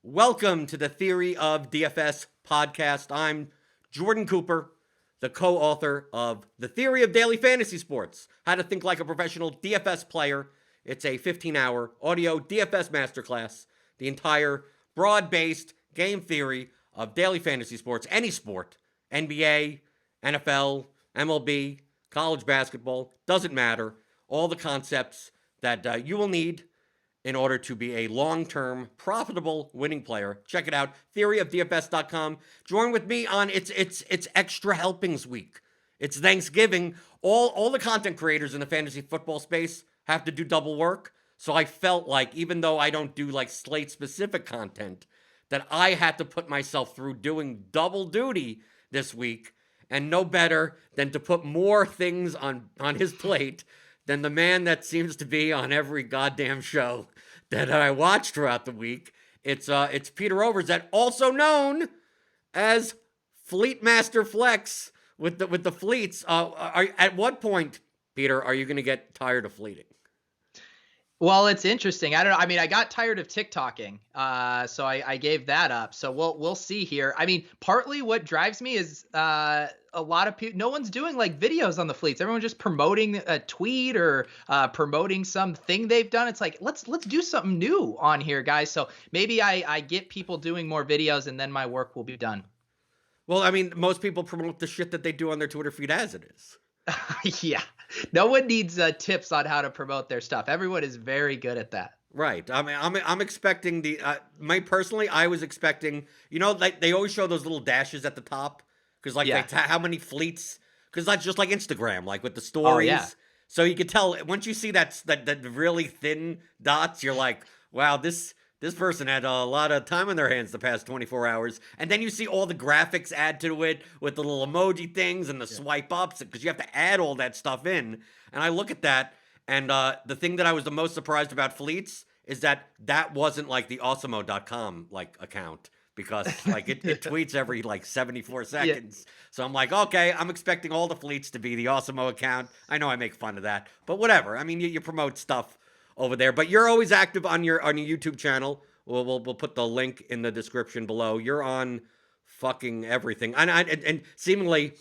Welcome to the Theory of DFS podcast. I'm Jordan Cooper, the co-author of The Theory of Daily Fantasy Sports, How to Think Like a Professional DFS Player. It's a 15-hour audio DFS masterclass, the entire broad-based game theory of daily fantasy sports, any sport, NBA, NFL, MLB, college basketball, doesn't matter. All the concepts that you will need in order to be a long-term, profitable winning player. Check it out, theoryofdfs.com. Join with me on it's extra helpings week. It's Thanksgiving. All the content creators in the fantasy football space have to do double work. So I felt like, even though I don't do like slate-specific content, that I had to put myself through doing double duty this week, and no better than to put more things on his plate than the man that seems to be on every goddamn show that I watch throughout the week. It's Peter Overzet, also known as Fleet Master Flex with the fleets. At what point, Peter, are you going to get tired of fleeting? Well, it's interesting. I don't know. I mean, I got tired of TikToking, so I gave that up. So we'll see here. I mean, partly what drives me is a lot of people. No one's doing like videos on the fleets. Everyone's just promoting a tweet or promoting something they've done. It's like let's do something new on here, guys. So maybe I get people doing more videos, and then my work will be done. Well, I mean, most people promote the shit that they do on their Twitter feed as it is. Yeah, no one needs tips on how to promote their stuff. Everyone is very good at that. Right. I mean, I'm expecting personally, I was expecting, like they always show those little dashes at the top because like Yeah. how many fleets, because that's just like Instagram, like with the Oh stories. yeah. So you could tell once you see that really thin dots, you're like, wow, this person had a lot of time on their hands the past 24 hours. And then you see all the graphics add to it with the little emoji things and the swipe ups because you have to add all that stuff in. And I look at that, and the thing that I was the most surprised about fleets is that wasn't like the awesemo.com like account, because like it tweets every like 74 seconds. So I'm like, okay, I'm expecting all the fleets to be the Awesemo account. I know I make fun of that, but whatever. I mean, you promote stuff over there, but you're always active on your YouTube channel. We'll put the link in the description below. You're on fucking everything, and seemingly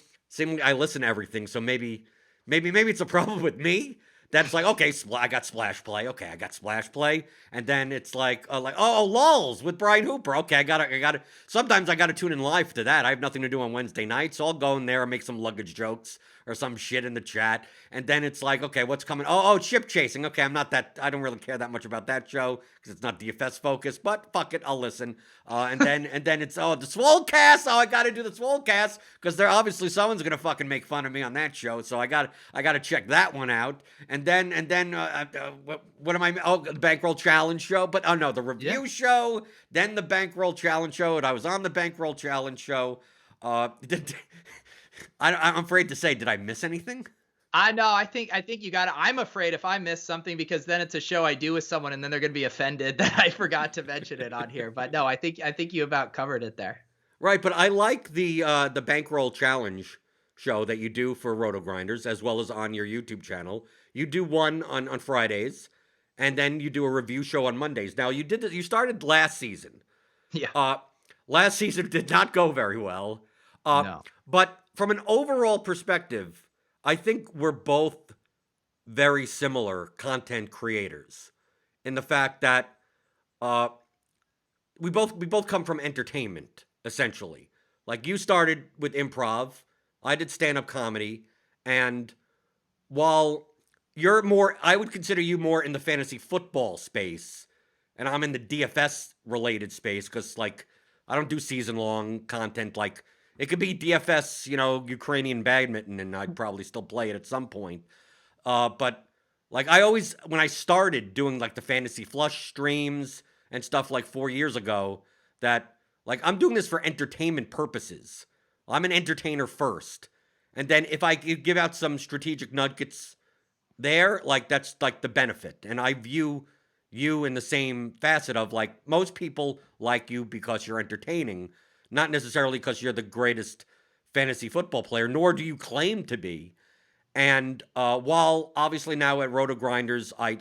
I listen to everything. So maybe it's a problem with me. That's like, okay, I got Splash Play. Okay, I got Splash Play, and then it's like lols with Brian Hooper. Okay, I gotta. Sometimes I gotta tune in live to that. I have nothing to do on Wednesday night, so I'll go in there and make some luggage jokes or some shit in the chat, and then it's like, okay, what's coming? Ship chasing. Okay, I don't really care that much about that show because it's not DFS focused, but fuck it, I'll listen. And then it's the Swolecast. I gotta do the Swolecast because they're obviously someone's gonna fucking make fun of me on that show, so I gotta check that one out. And then what am I? Oh, the Bankroll Challenge show, but no, the review show, then the Bankroll Challenge show, and I was on the Bankroll Challenge show. I'm afraid to say, did I miss anything? I know. I think you got it. I'm afraid if I miss something, because then it's a show I do with someone, and then they're going to be offended that I forgot to mention it on here. But no, I think you about covered it there. Right, but I like the Bankroll Challenge show that you do for Roto Grinders, as well as on your YouTube channel. You do one on Fridays, and then you do a review show on Mondays. Now you started last season. Yeah. Last season did not go very well. No. But from an overall perspective, I think we're both very similar content creators in the fact that we both come from entertainment, essentially. Like, you started with improv, I did stand-up comedy, and while you're more, I would consider you more in the fantasy football space, and I'm in the DFS related space because, like, I don't do season-long content. Like, it could be DFS, Ukrainian badminton, and I'd probably still play it at some point. But like, when I started doing like the fantasy flush streams and stuff like 4 years ago, that like, I'm doing this for entertainment purposes. I'm an entertainer first. And then if I give out some strategic nuggets there, like, that's like the benefit. And I view you in the same facet of, like, most people like you because you're entertaining, not necessarily because you're the greatest fantasy football player, nor do you claim to be. And while obviously now at Roto Grinders, I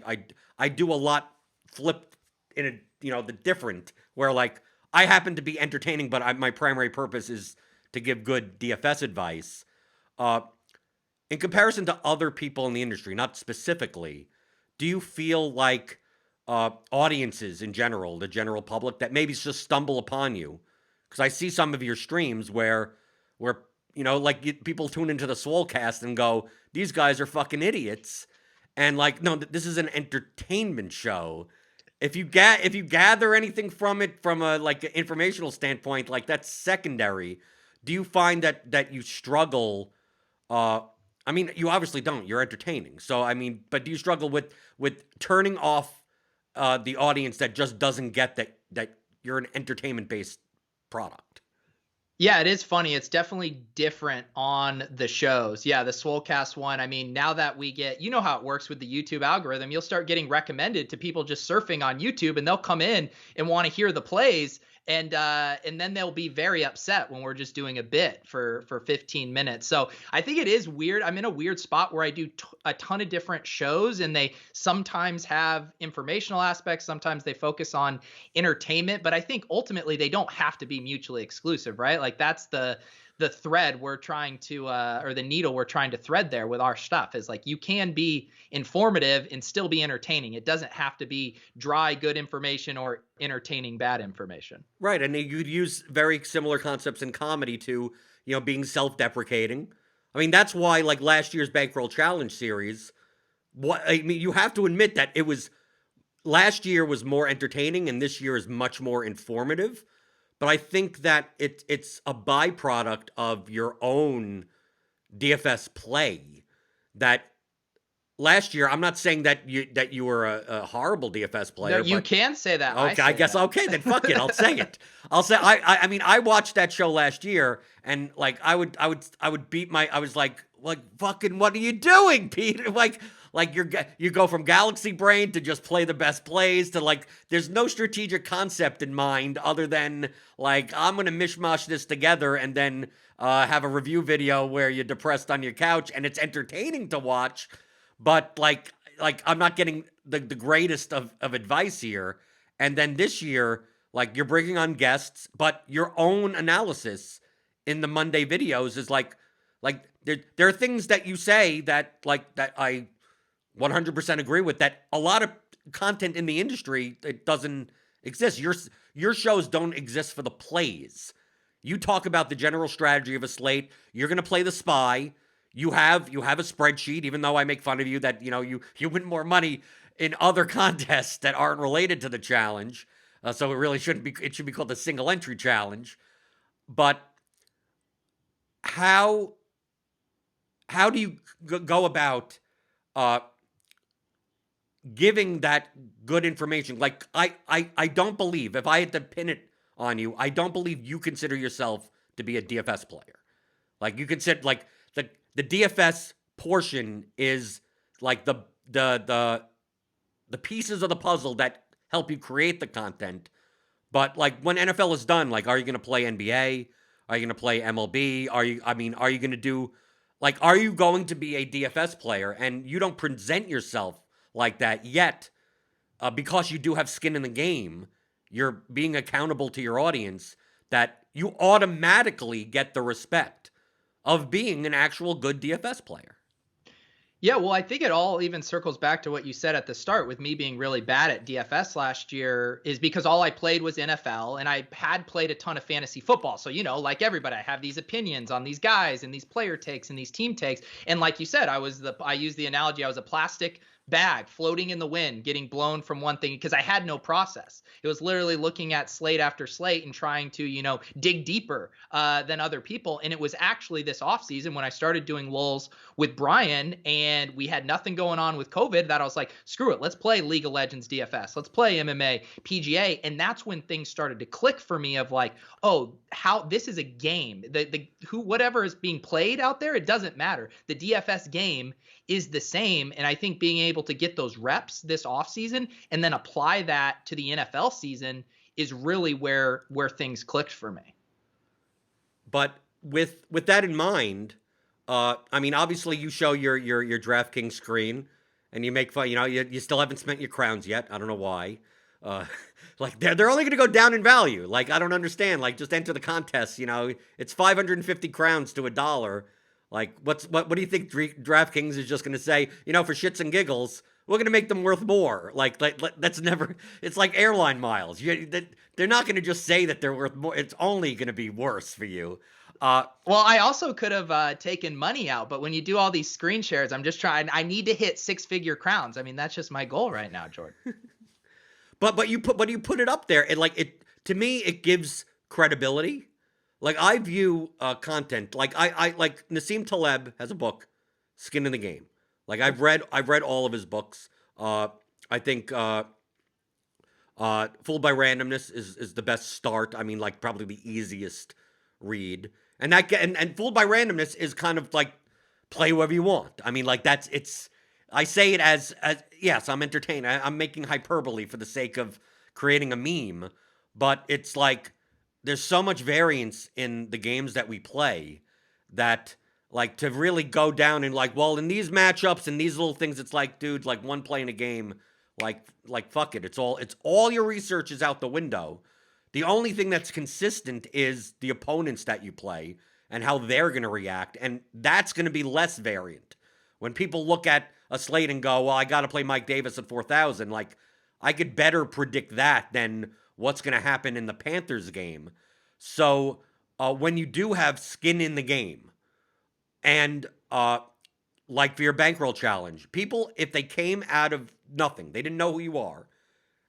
do a lot flip in a the different, where like I happen to be entertaining, but my primary purpose is to give good DFS advice. Uh, in comparison to other people in the industry, not specifically, do you feel like audiences in general, the general public, that maybe just stumble upon you? Because I see some of your streams where like people tune into the Swolecast and go, "These guys are fucking idiots," and like, no, this is an entertainment show. If you gather anything from it from a like an informational standpoint, like that's secondary. Do you find that you struggle? Uh, I mean, you obviously don't. You're entertaining. So I mean, but do you struggle with turning off the audience that just doesn't get that you're an entertainment based product? Yeah, it is funny. It's definitely different on the shows. Yeah, the Swolecast one. I mean, now that we get, you know how it works with the YouTube algorithm, you'll start getting recommended to people just surfing on YouTube, and they'll come in and want to hear the plays, and then they'll be very upset when we're just doing a bit for 15 minutes. So I think it is weird. I'm in a weird spot where I do a ton of different shows, and they sometimes have informational aspects, sometimes they focus on entertainment, but I think ultimately they don't have to be mutually exclusive, right? Like that's the thread we're trying to or the needle we're trying to thread there with our stuff, is like you can be informative and still be entertaining. It doesn't have to be dry good information or entertaining bad information. Right, and you'd use very similar concepts in comedy to, being self-deprecating. I mean, that's why like last year's Bankroll Challenge series, you have to admit that it was last year was more entertaining and this year is much more informative. But I think that it's a byproduct of your own DFS play. That last year, I'm not saying that you were a horrible DFS player. No, you can say that. Okay, I guess. That. Okay, then fuck it. I'll say it. I'll say. I mean, I watched that show last year, and like I would beat my. I was like fucking. What are you doing, Peter? Like you go from galaxy brain to just play the best plays to like there's no strategic concept in mind other than like I'm gonna mishmash this together and then have a review video where you're depressed on your couch and it's entertaining to watch, but like I'm not getting the greatest of advice here. And then this year, like you're bringing on guests, but your own analysis in the Monday videos is like there are things that you say that I 100% agree with, that a lot of content in the industry, it doesn't exist. Your shows don't exist for the plays. You talk about the general strategy of a slate. You're going to play the spy. You have a spreadsheet, even though I make fun of you that you win more money in other contests that aren't related to the challenge. So it really shouldn't be. It should be called the single entry challenge. But how do you go about giving that good information? Like I don't believe, if I had to pin it on you, I don't believe you consider yourself to be a DFS player. Like you consider like the DFS portion is like the pieces of the puzzle that help you create the content. But like when NFL is done, like are you going to play NBA? Are you going to play MLB? Are you going to do like are you going to be a DFS player? And you don't present yourself like that yet, because you do have skin in the game. You're being accountable to your audience, that you automatically get the respect of being an actual good DFS player. Yeah, well, I think it all even circles back to what you said at the start with me being really bad at DFS last year, is because all I played was NFL and I had played a ton of fantasy football. So, like everybody, I have these opinions on these guys and these player takes and these team takes. And like you said, I used the analogy, I was a plastic bag floating in the wind, getting blown from one thing because I had no process. It was literally looking at slate after slate and trying to, dig deeper than other people. And it was actually this offseason when I started doing lulls with Brian and we had nothing going on with COVID that I was like, screw it, let's play League of Legends DFS. Let's play MMA, PGA. And that's when things started to click for me of like, oh, how this is a game. Whatever is being played out there, it doesn't matter. The DFS game is the same. And I think being able to get those reps this offseason and then apply that to the NFL season is really where things clicked for me. But with that in mind, I mean, obviously you show your DraftKings screen and you make fun. You still haven't spent your crowns yet. I don't know why. Like they're only going to go down in value. Like I don't understand. Like just enter the contest. It's 550 crowns to $1. Like what do you think DraftKings is just going to say? For shits and giggles, we're going to make them worth more. Like that's never. It's like airline miles. They're not going to just say that they're worth more. It's only going to be worse for you. Well, I also could have taken money out, but when you do all these screen shares, I'm just trying. I need to hit 6-figure crowns. I mean, that's just my goal right now, Jordan. But you put it up there, and it to me it gives credibility. Like I view content like I like Nassim Taleb has a book, Skin in the Game. Like I've read all of his books. I think Fooled by Randomness is the best start. I mean, like probably the easiest read. And Fooled by Randomness is kind of like play whoever you want. I mean, like I say it as yes, I'm entertained. I'm making hyperbole for the sake of creating a meme, but it's like there's so much variance in the games that we play that like to really go down and like, well, in these matchups and these little things, it's like, dude, like one play in a game, like fuck it. It's all your research is out the window. The only thing that's consistent is the opponents that you play and how they're going to react. And that's going to be less variant. When people look at a slate and go, well, I got to play Mike Davis at 4,000, like I could better predict that than what's going to happen in the Panthers game. So when you do have skin in the game and like for your bankroll challenge, people, if they came out of nothing, they didn't know who you are,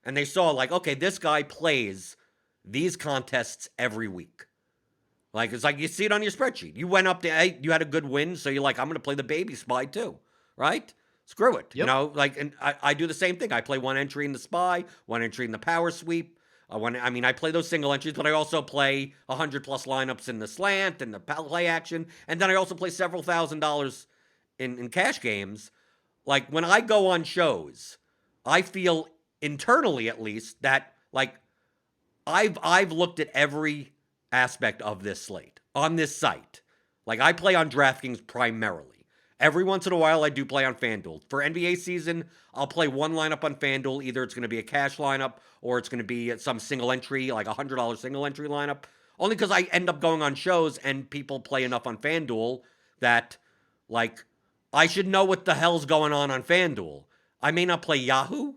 and they saw like, okay, this guy plays these contests every week. Like, it's like you see it on your spreadsheet. You went up to, hey, you had a good win, so you're like, I'm going to play the baby spy too, right? Screw it. Yep. Like, and I do the same thing. I play one entry in the spy, one entry in the power sweep. I play those single entries, but I also play 100 plus lineups in the slant and the play action. And then I also play several $1,000s in cash games. Like, when I go on shows, I feel internally at least that, like, I've looked at every aspect of this slate on this site. Like I play on DraftKings primarily. Every once in a while I do play on FanDuel. For NBA season, I'll play one lineup on FanDuel. Either it's going to be a cash lineup or it's going to be some single entry, like a $100 single entry lineup. Only because I end up going on shows and people play enough on FanDuel that like I should know what the hell's going on FanDuel. I may not play Yahoo.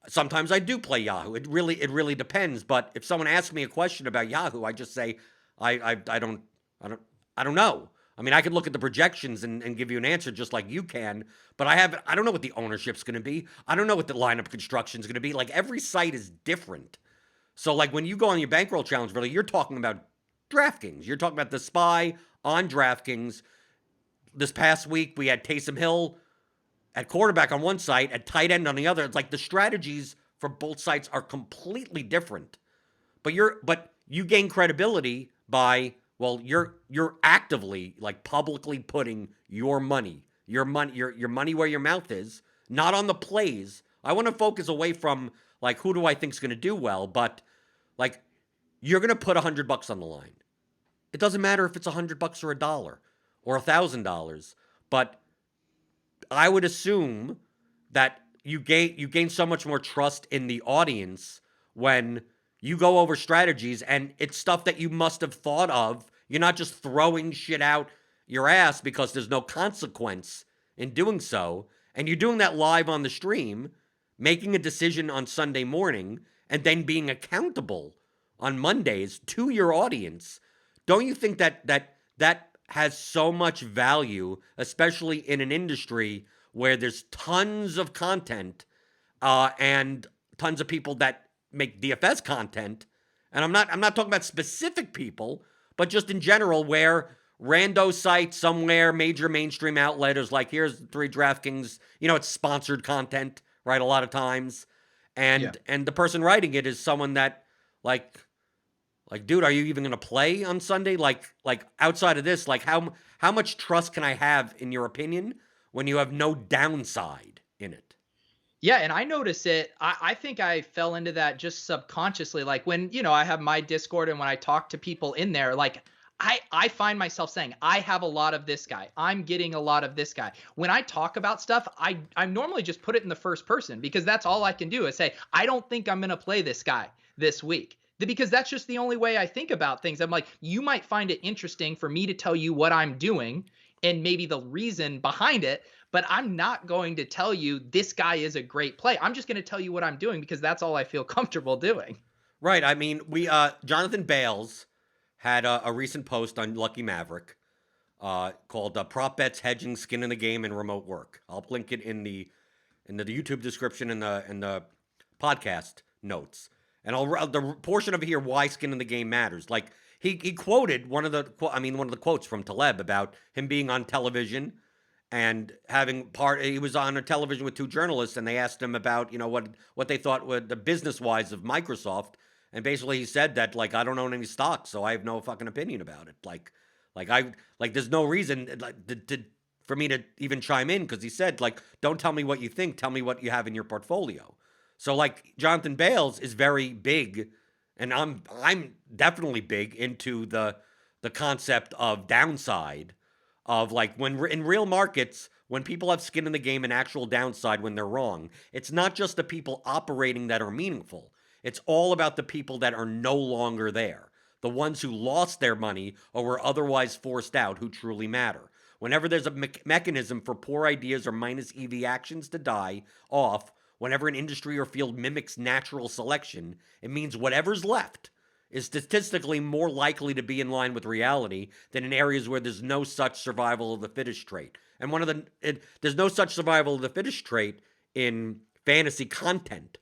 Sometimes I do play Yahoo. It really depends. But if someone asks me a question about Yahoo, I just say I don't know. I mean, I could look at the projections and give you an answer just like you can, but I don't know what the ownership's going to be. I don't know what the lineup construction's going to be. Like every site is different. So like when you go on your bankroll challenge, really, you're talking about DraftKings. You're talking about the spy on DraftKings. This past week we had Taysom Hill at quarterback on one site, at tight end on the other. It's like the strategies for both sites are completely different. But you gain credibility by, well, you're actively like publicly putting your money where your mouth is, not on the plays. I want to focus away from like who do I think is going to do well, but like you're going to put $100 on the line. It doesn't matter if it's $100 or $1 or $1,000, but I would assume that you gain so much more trust in the audience when you go over strategies and it's stuff that you must have thought of. You're not just throwing shit out your ass because there's no consequence in doing so. And you're doing that live on the stream, making a decision on Sunday morning, and then being accountable on Mondays to your audience. Don't you think that has so much value, especially in an industry where there's tons of content and tons of people that make DFS content? And I'm not talking about specific people, but just in general, where rando site somewhere, major mainstream outlet is like, here's 3 DraftKings, it's sponsored content, right? A lot of times. And the person writing it is someone that like, dude, are you even going to play on Sunday? Like outside of this, like how much trust can I have in your opinion when you have no downside in it? Yeah, and I notice it. I think I fell into that just subconsciously. Like when, I have my Discord and when I talk to people in there, like I find myself saying, I have a lot of this guy. I'm getting a lot of this guy. When I talk about stuff, I normally just put it in the first person because that's all I can do is say, I don't think I'm going to play this guy. this week. Because that's just the only way I think about things. I'm like, you might find it interesting for me to tell you what I'm doing and maybe the reason behind it, but I'm not going to tell you this guy is a great play. I'm just going to tell you what I'm doing because that's all I feel comfortable doing. Right. I mean, we Jonathan Bales had a recent post on Lucky Maverick called "Prop Bets, Hedging, Skin in the Game, and Remote Work." I'll link it in the YouTube description and the podcast notes, and the portion of here why skin in the game matters. Like he quoted one of the quotes from Taleb about him being on television and he was on a television with two journalists, and they asked him about what they thought would the business wise of Microsoft, and basically he said that, like, I don't own any stocks, so I have no fucking opinion about it. There's no reason for me to even chime in, because he said, like, don't tell me what you think, tell me what you have in your portfolio. So, like, Jonathan Bales is very big, and I'm definitely big into the concept of downside, of, like, when in real markets, when people have skin in the game and actual downside when they're wrong, it's not just the people operating that are meaningful. It's all about the people that are no longer there. The ones who lost their money or were otherwise forced out, who truly matter. Whenever there's a mechanism for poor ideas or minus EV actions to die off, whenever an industry or field mimics natural selection, it means whatever's left is statistically more likely to be in line with reality than in areas where there's no such survival of the fittest trait. And there's no such survival of the fittest trait in fantasy content,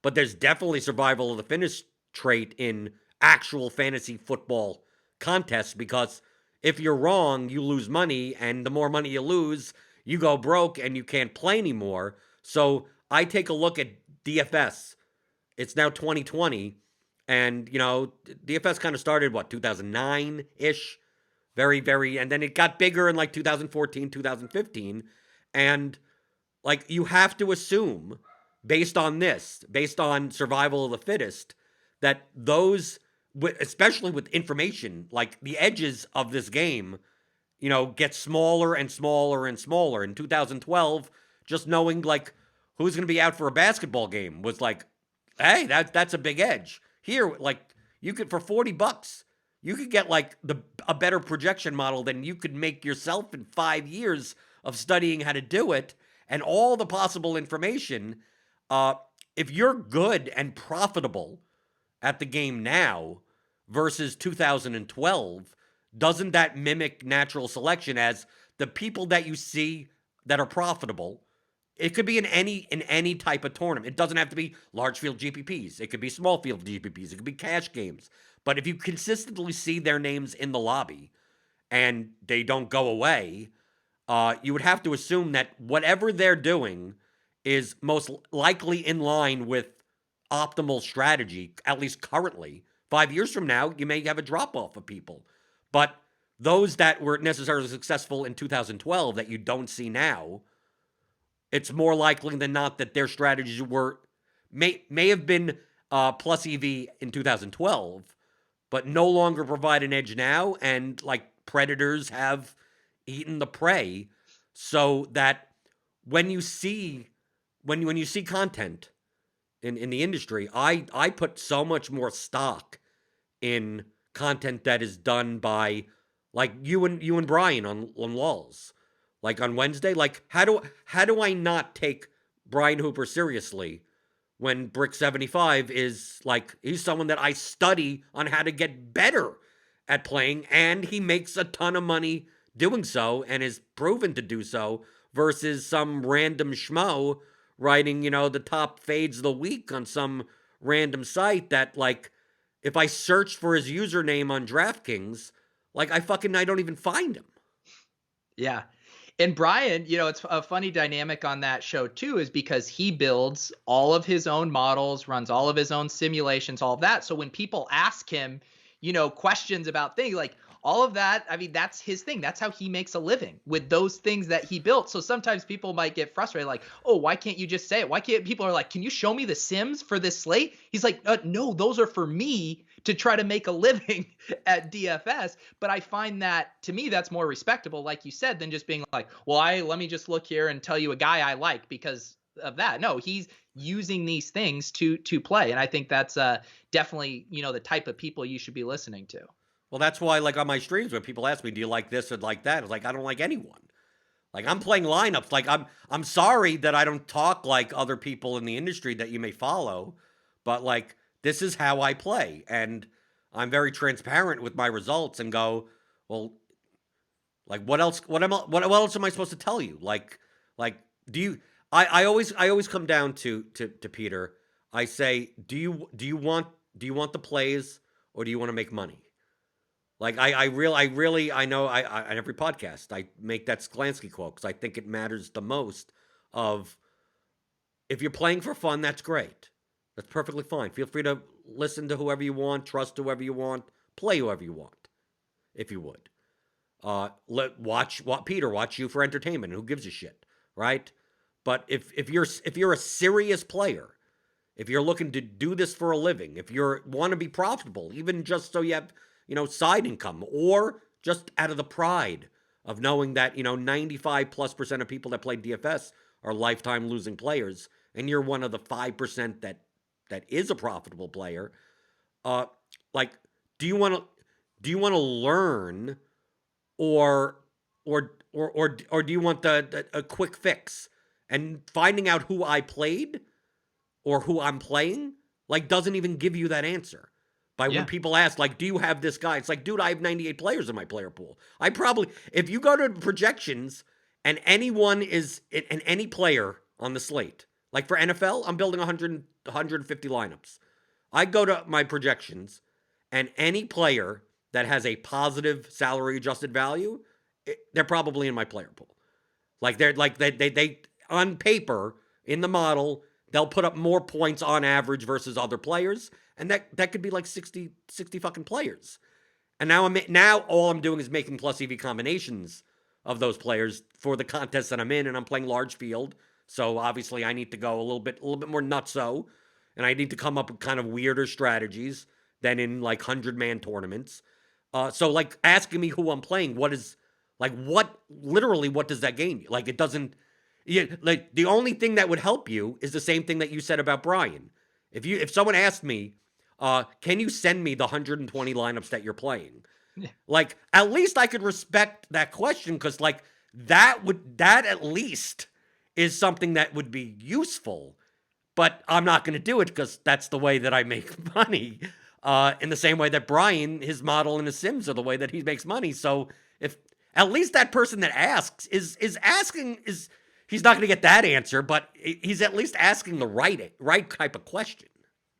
but there's definitely survival of the fittest trait in actual fantasy football contests, because if you're wrong, you lose money, and the more money you lose, you go broke and you can't play anymore. So I take a look at DFS. It's now 2020, and, DFS kind of started, 2009-ish? And then it got bigger in, like, 2014, 2015, and, like, you have to assume, based on survival of the fittest, that those, especially with information, like, the edges of this game, get smaller and smaller and smaller. In 2012, just knowing, like, who's going to be out for a basketball game was like, hey, that's a big edge. Here, like, you could, for $40, you could get, like, a better projection model than you could make yourself in 5 years of studying how to do it, and all the possible information. If you're good and profitable at the game now versus 2012, doesn't that mimic natural selection, as the people that you see that are profitable? It could be in any type of tournament. It doesn't have to be large field GPPs. It could be small field GPPs. It could be cash games. But if you consistently see their names in the lobby and they don't go away, you would have to assume that whatever they're doing is most likely in line with optimal strategy, at least currently. 5 years from now, you may have a drop-off of people. But those that were necessarily successful in 2012 that you don't see now, it's more likely than not that their strategies may have been plus EV in 2012, but no longer provide an edge now, and, like, predators have eaten the prey, so that when you see content in the industry, I put so much more stock in content that is done by, like, you and Brian on Lulz. Like, on Wednesday, like, how do I not take Brian Hooper seriously when Brick 75 is, like, he's someone that I study on how to get better at playing, and he makes a ton of money doing so and is proven to do so, versus some random schmo writing, the top fades of the week on some random site that, like, if I search for his username on Draftkings, like, I don't even find him. Yeah. And Brian, it's a funny dynamic on that show too, is because he builds all of his own models, runs all of his own simulations, all of that. So when people ask him, questions about things like all of that, I mean, that's his thing. That's how he makes a living, with those things that he built. So sometimes people might get frustrated, like, oh, why can't you just say it? Why can't people are like, can you show me the sims for this slate? He's like, no, those are for me to try to make a living at DFS. But I find that, to me, that's more respectable, like you said, than just being like, well, let me just look here and tell you a guy I like because of that. No, using these things to play. And I think that's definitely, the type of people you should be listening to. Well, that's why, like on my streams, when people ask me, "Do you like this or like that?" It's like I don't like anyone. Like I'm playing lineups. Like I'm sorry that I don't talk like other people in the industry that you may follow, but like this is how I play, and I'm very transparent with my results and go, well, like what else? What else am I supposed to tell you? Like do you? I always come down to Peter. I say, do you want the plays or do you want to make money? Like I know on every podcast I make that Sklansky quote because I think it matters the most. Of if you're playing for fun, that's great. That's perfectly fine. Feel free to listen to whoever you want, trust whoever you want, play whoever you want, if you would. Watch you for entertainment. Who gives a shit, right? But if you're a serious player, if you're looking to do this for a living, if you want to be profitable, even just so you have side income, or just out of the pride of knowing that 95+% of people that play DFS are lifetime losing players, and you're one of the 5% that is a profitable player. Like, do you want to learn, or do you want a quick fix? And finding out who I played or who I'm playing, like, doesn't even give you that answer. When people ask, like, do you have this guy? It's like, dude, I have 98 players in my player pool. I probably, if you go to projections and anyone is, and any player on the slate, like for NFL, I'm building 150 lineups. I go to my projections, and any player that has a positive salary adjusted value, they're probably in my player pool. Like they on paper in the model, they'll put up more points on average versus other players, and that could be like 60 fucking players. And now all I'm doing is making plus EV combinations of those players for the contest that I'm in, and I'm playing large field. So obviously I need to go a little bit more nutso, and I need to come up with kind of weirder strategies than in like 100-man tournaments. So like asking me who I'm playing, what does that gain you? Like it doesn't. Yeah, like the only thing that would help you is the same thing that you said about Brian. If someone asked me, can you send me the 120 lineups that you're playing? Yeah. Like at least I could respect that question, because like that at least is something that would be useful. But I'm not going to do it because that's the way that I make money. In the same way that Brian, his model and his sims are the way that he makes money. So if at least that person that asks is asking is. He's not going to get that answer, but he's at least asking the right type of question.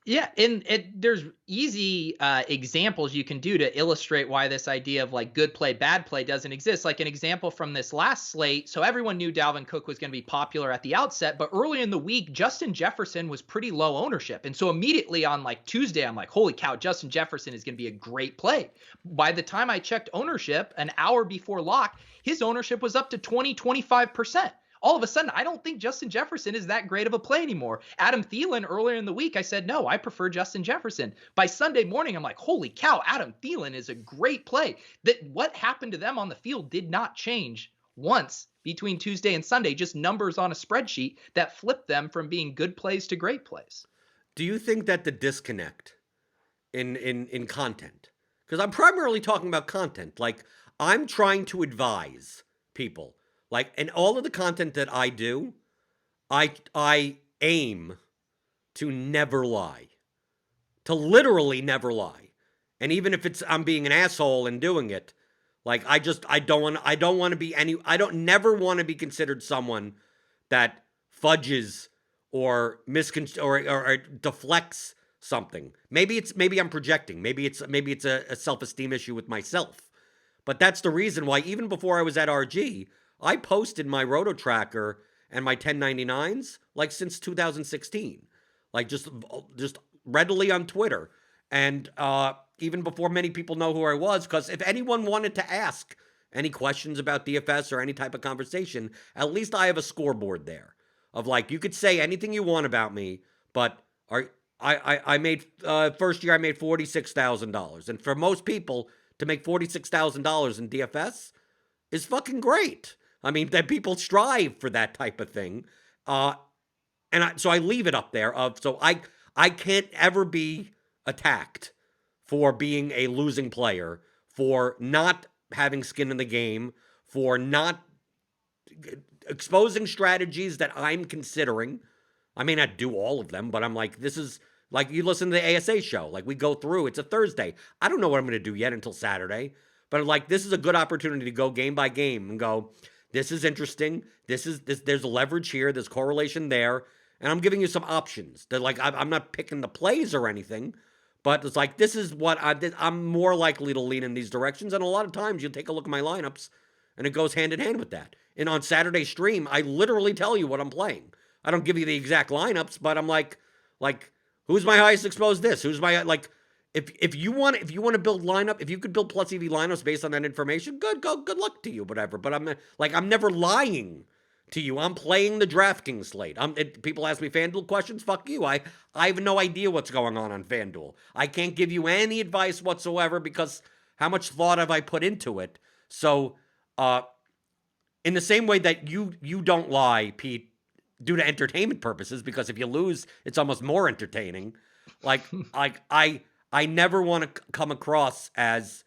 Yeah, and there's easy examples you can do to illustrate why this idea of like good play, bad play doesn't exist. Like an example from this last slate. So everyone knew Dalvin Cook was going to be popular at the outset, but early in the week, Justin Jefferson was pretty low ownership. And so immediately on like Tuesday, I'm like, holy cow, Justin Jefferson is going to be a great play. By the time I checked ownership an hour before lock, his ownership was up to 25%. All of a sudden, I don't think Justin Jefferson is that great of a play anymore. Adam Thielen, earlier in the week, I said, no, I prefer Justin Jefferson. By Sunday morning, I'm like, holy cow, Adam Thielen is a great play. That what happened to them on the field did not change once between Tuesday and Sunday, just numbers on a spreadsheet that flipped them from being good plays to great plays. Do you think that the disconnect in content, because I'm primarily talking about content, like I'm trying to advise people. Like, in all of the content that I do, I aim to never lie. To literally never lie. And even if I'm being an asshole and doing it, like I don't want to be considered someone that fudges or or deflects something. Maybe I'm projecting. Maybe it's a self-esteem issue with myself. But that's the reason why even before I was at RG, I posted my Roto Tracker and my 1099s like since 2016, like just readily on Twitter, and even before many people know who I was. Because if anyone wanted to ask any questions about DFS or any type of conversation, at least I have a scoreboard there of like you could say anything you want about me, but I made first year I made $46,000, and for most people to make $46,000 in DFS is fucking great. I mean, that people strive for that type of thing. so I leave it up there so I can't ever be attacked for being a losing player, for not having skin in the game, for not exposing strategies that I'm considering. I may not do all of them, but I'm like, this is like, you listen to the ASA show. Like, we go through, it's a Thursday. I don't know what I'm going to do yet until Saturday, but like, this is a good opportunity to go game by game and go, this is interesting. There's leverage here. There's correlation there. And I'm giving you some options. That like, I'm not picking the plays or anything, but it's like, this is what I'm more likely to lean in these directions. And a lot of times you'll take a look at my lineups and it goes hand in hand with that. And on Saturday stream, I literally tell you what I'm playing. I don't give you the exact lineups, but I'm like, who's my highest exposed this? Who's my, like, if you want to build lineup, if you could build plus EV lineups based on that information, good luck to you, whatever. But I'm never lying to you. I'm playing the DraftKings slate. People ask me FanDuel questions. Fuck you. I have no idea what's going on FanDuel. I can't give you any advice whatsoever because how much thought have I put into it? So, in the same way that you don't lie, Pete, due to entertainment purposes, because if you lose, it's almost more entertaining. Like I never want to come across as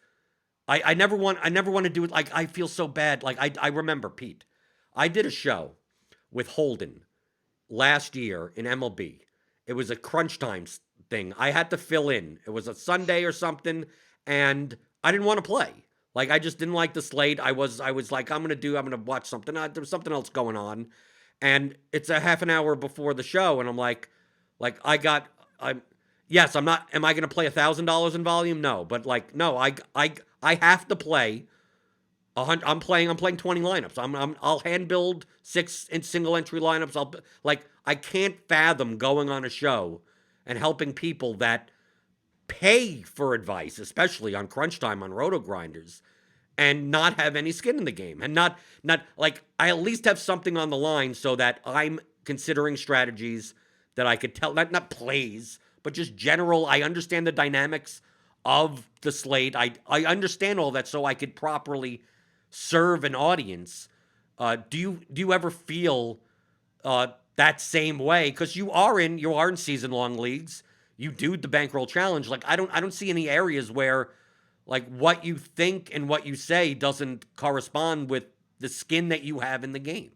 I never want to do it. Like, I feel so bad. Like, I remember, Pete, I did a show with Holden last year in MLB. It was a crunch time thing. I had to fill in. It was a Sunday or something, and I didn't want to play. Like, I just didn't like the slate. I was like, I'm going to watch something. There was something else going on. And it's a half an hour before the show. And I'm like, yes, I'm not, am I going to play $1,000 in volume? No, but like, no, I have to play. I'm playing 20 lineups. I'll hand build 6 in single entry lineups. I can't fathom going on a show and helping people that pay for advice, especially on crunch time on roto grinders, and not have any skin in the game, and not like, I at least have something on the line so that I'm considering strategies that I could tell, not plays, but just general. I understand the dynamics of the slate. I understand all that so I could properly serve an audience. Do you ever feel that same way? Because you are in season long leagues. You do the bankroll challenge. Like, I don't see any areas where like what you think and what you say doesn't correspond with the skin that you have in the game.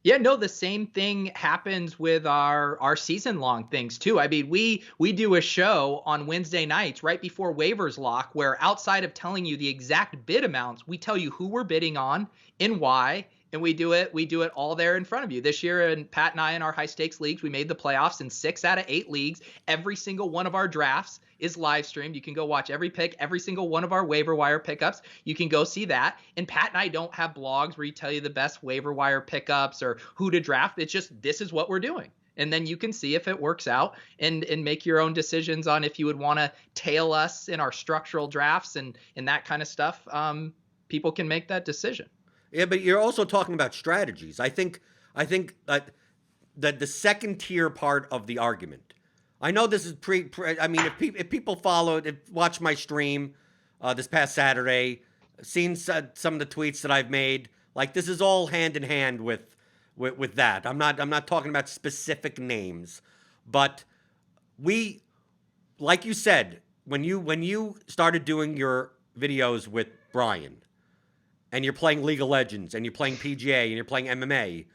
Yeah, no, the same thing happens with our season long things too. I mean, we do a show on Wednesday nights right before waivers lock where, outside of telling you the exact bid amounts, we tell you who we're bidding on and why. And we do it all there in front of you. This year, and Pat and I, in our high stakes leagues, we made the playoffs in 6 out of 8 leagues. Every single one of our drafts is live streamed. You can go watch every pick, every single one of our waiver wire pickups. You can go see that. And Pat and I don't have blogs where you tell you the best waiver wire pickups or who to draft. It's just, this is what we're doing. And then you can see if it works out and make your own decisions on if you would want to tail us in our structural drafts and that kind of stuff. People can make that decision. Yeah, but you're also talking about strategies. I think that the second tier part of the argument. I know this is I mean, if people watched my stream this past Saturday, seen some of the tweets that I've made, like, this is all hand in hand with that. I'm not talking about specific names, but like you said, when you started doing your videos with Brian, and you're playing League of Legends, and you're playing PGA, and you're playing MMA,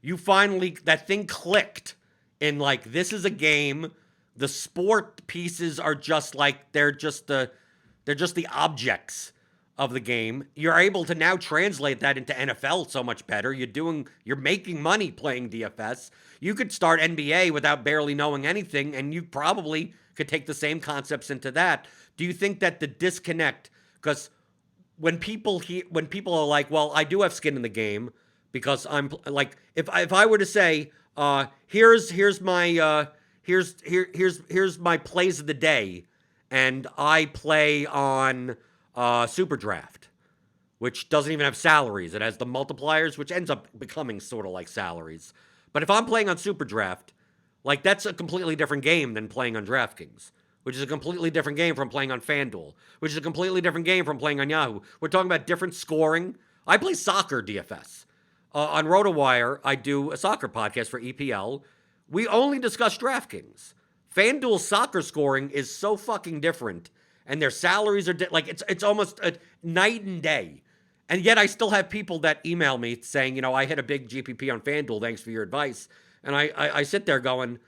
you finally, that thing clicked in, like, this is a game. The sport pieces are just like, they're just the objects of the game. You're able to now translate that into NFL so much better. You're making money playing DFS. You could start NBA without barely knowing anything, and you probably could take the same concepts into that. Do you think that the disconnect, because when people are like, well, I do have skin in the game because I'm like, if I were to say, here's my plays of the day, and I play on Super Draft, which doesn't even have salaries. It has the multipliers, which ends up becoming sort of like salaries. But if I'm playing on Super Draft, like, that's a completely different game than playing on DraftKings, which is a completely different game from playing on FanDuel, which is a completely different game from playing on Yahoo. We're talking about different scoring. I play soccer DFS. On RotoWire, I do a soccer podcast for EPL, we only discuss DraftKings. FanDuel soccer scoring is so fucking different, and their salaries are like it's almost a night and day. And yet I still have people that email me saying, you know, I hit a big GPP on FanDuel. Thanks for your advice. And I sit there going,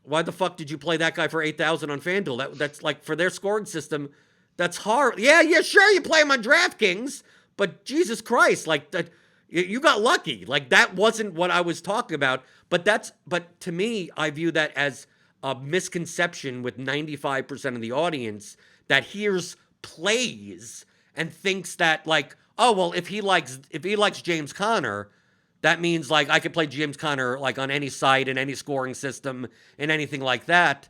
why the fuck did you play that guy for 8,000 on FanDuel? That's like, for their scoring system, that's hard. Yeah, sure, you play him on DraftKings, but Jesus Christ, like that, you got lucky. Like that wasn't what I was talking about. But to me, I view that as a misconception with 95% of the audience that hears plays and thinks that like, oh well, if he likes James Conner, that means like I could play James Conner like on any site in any scoring system and anything like that.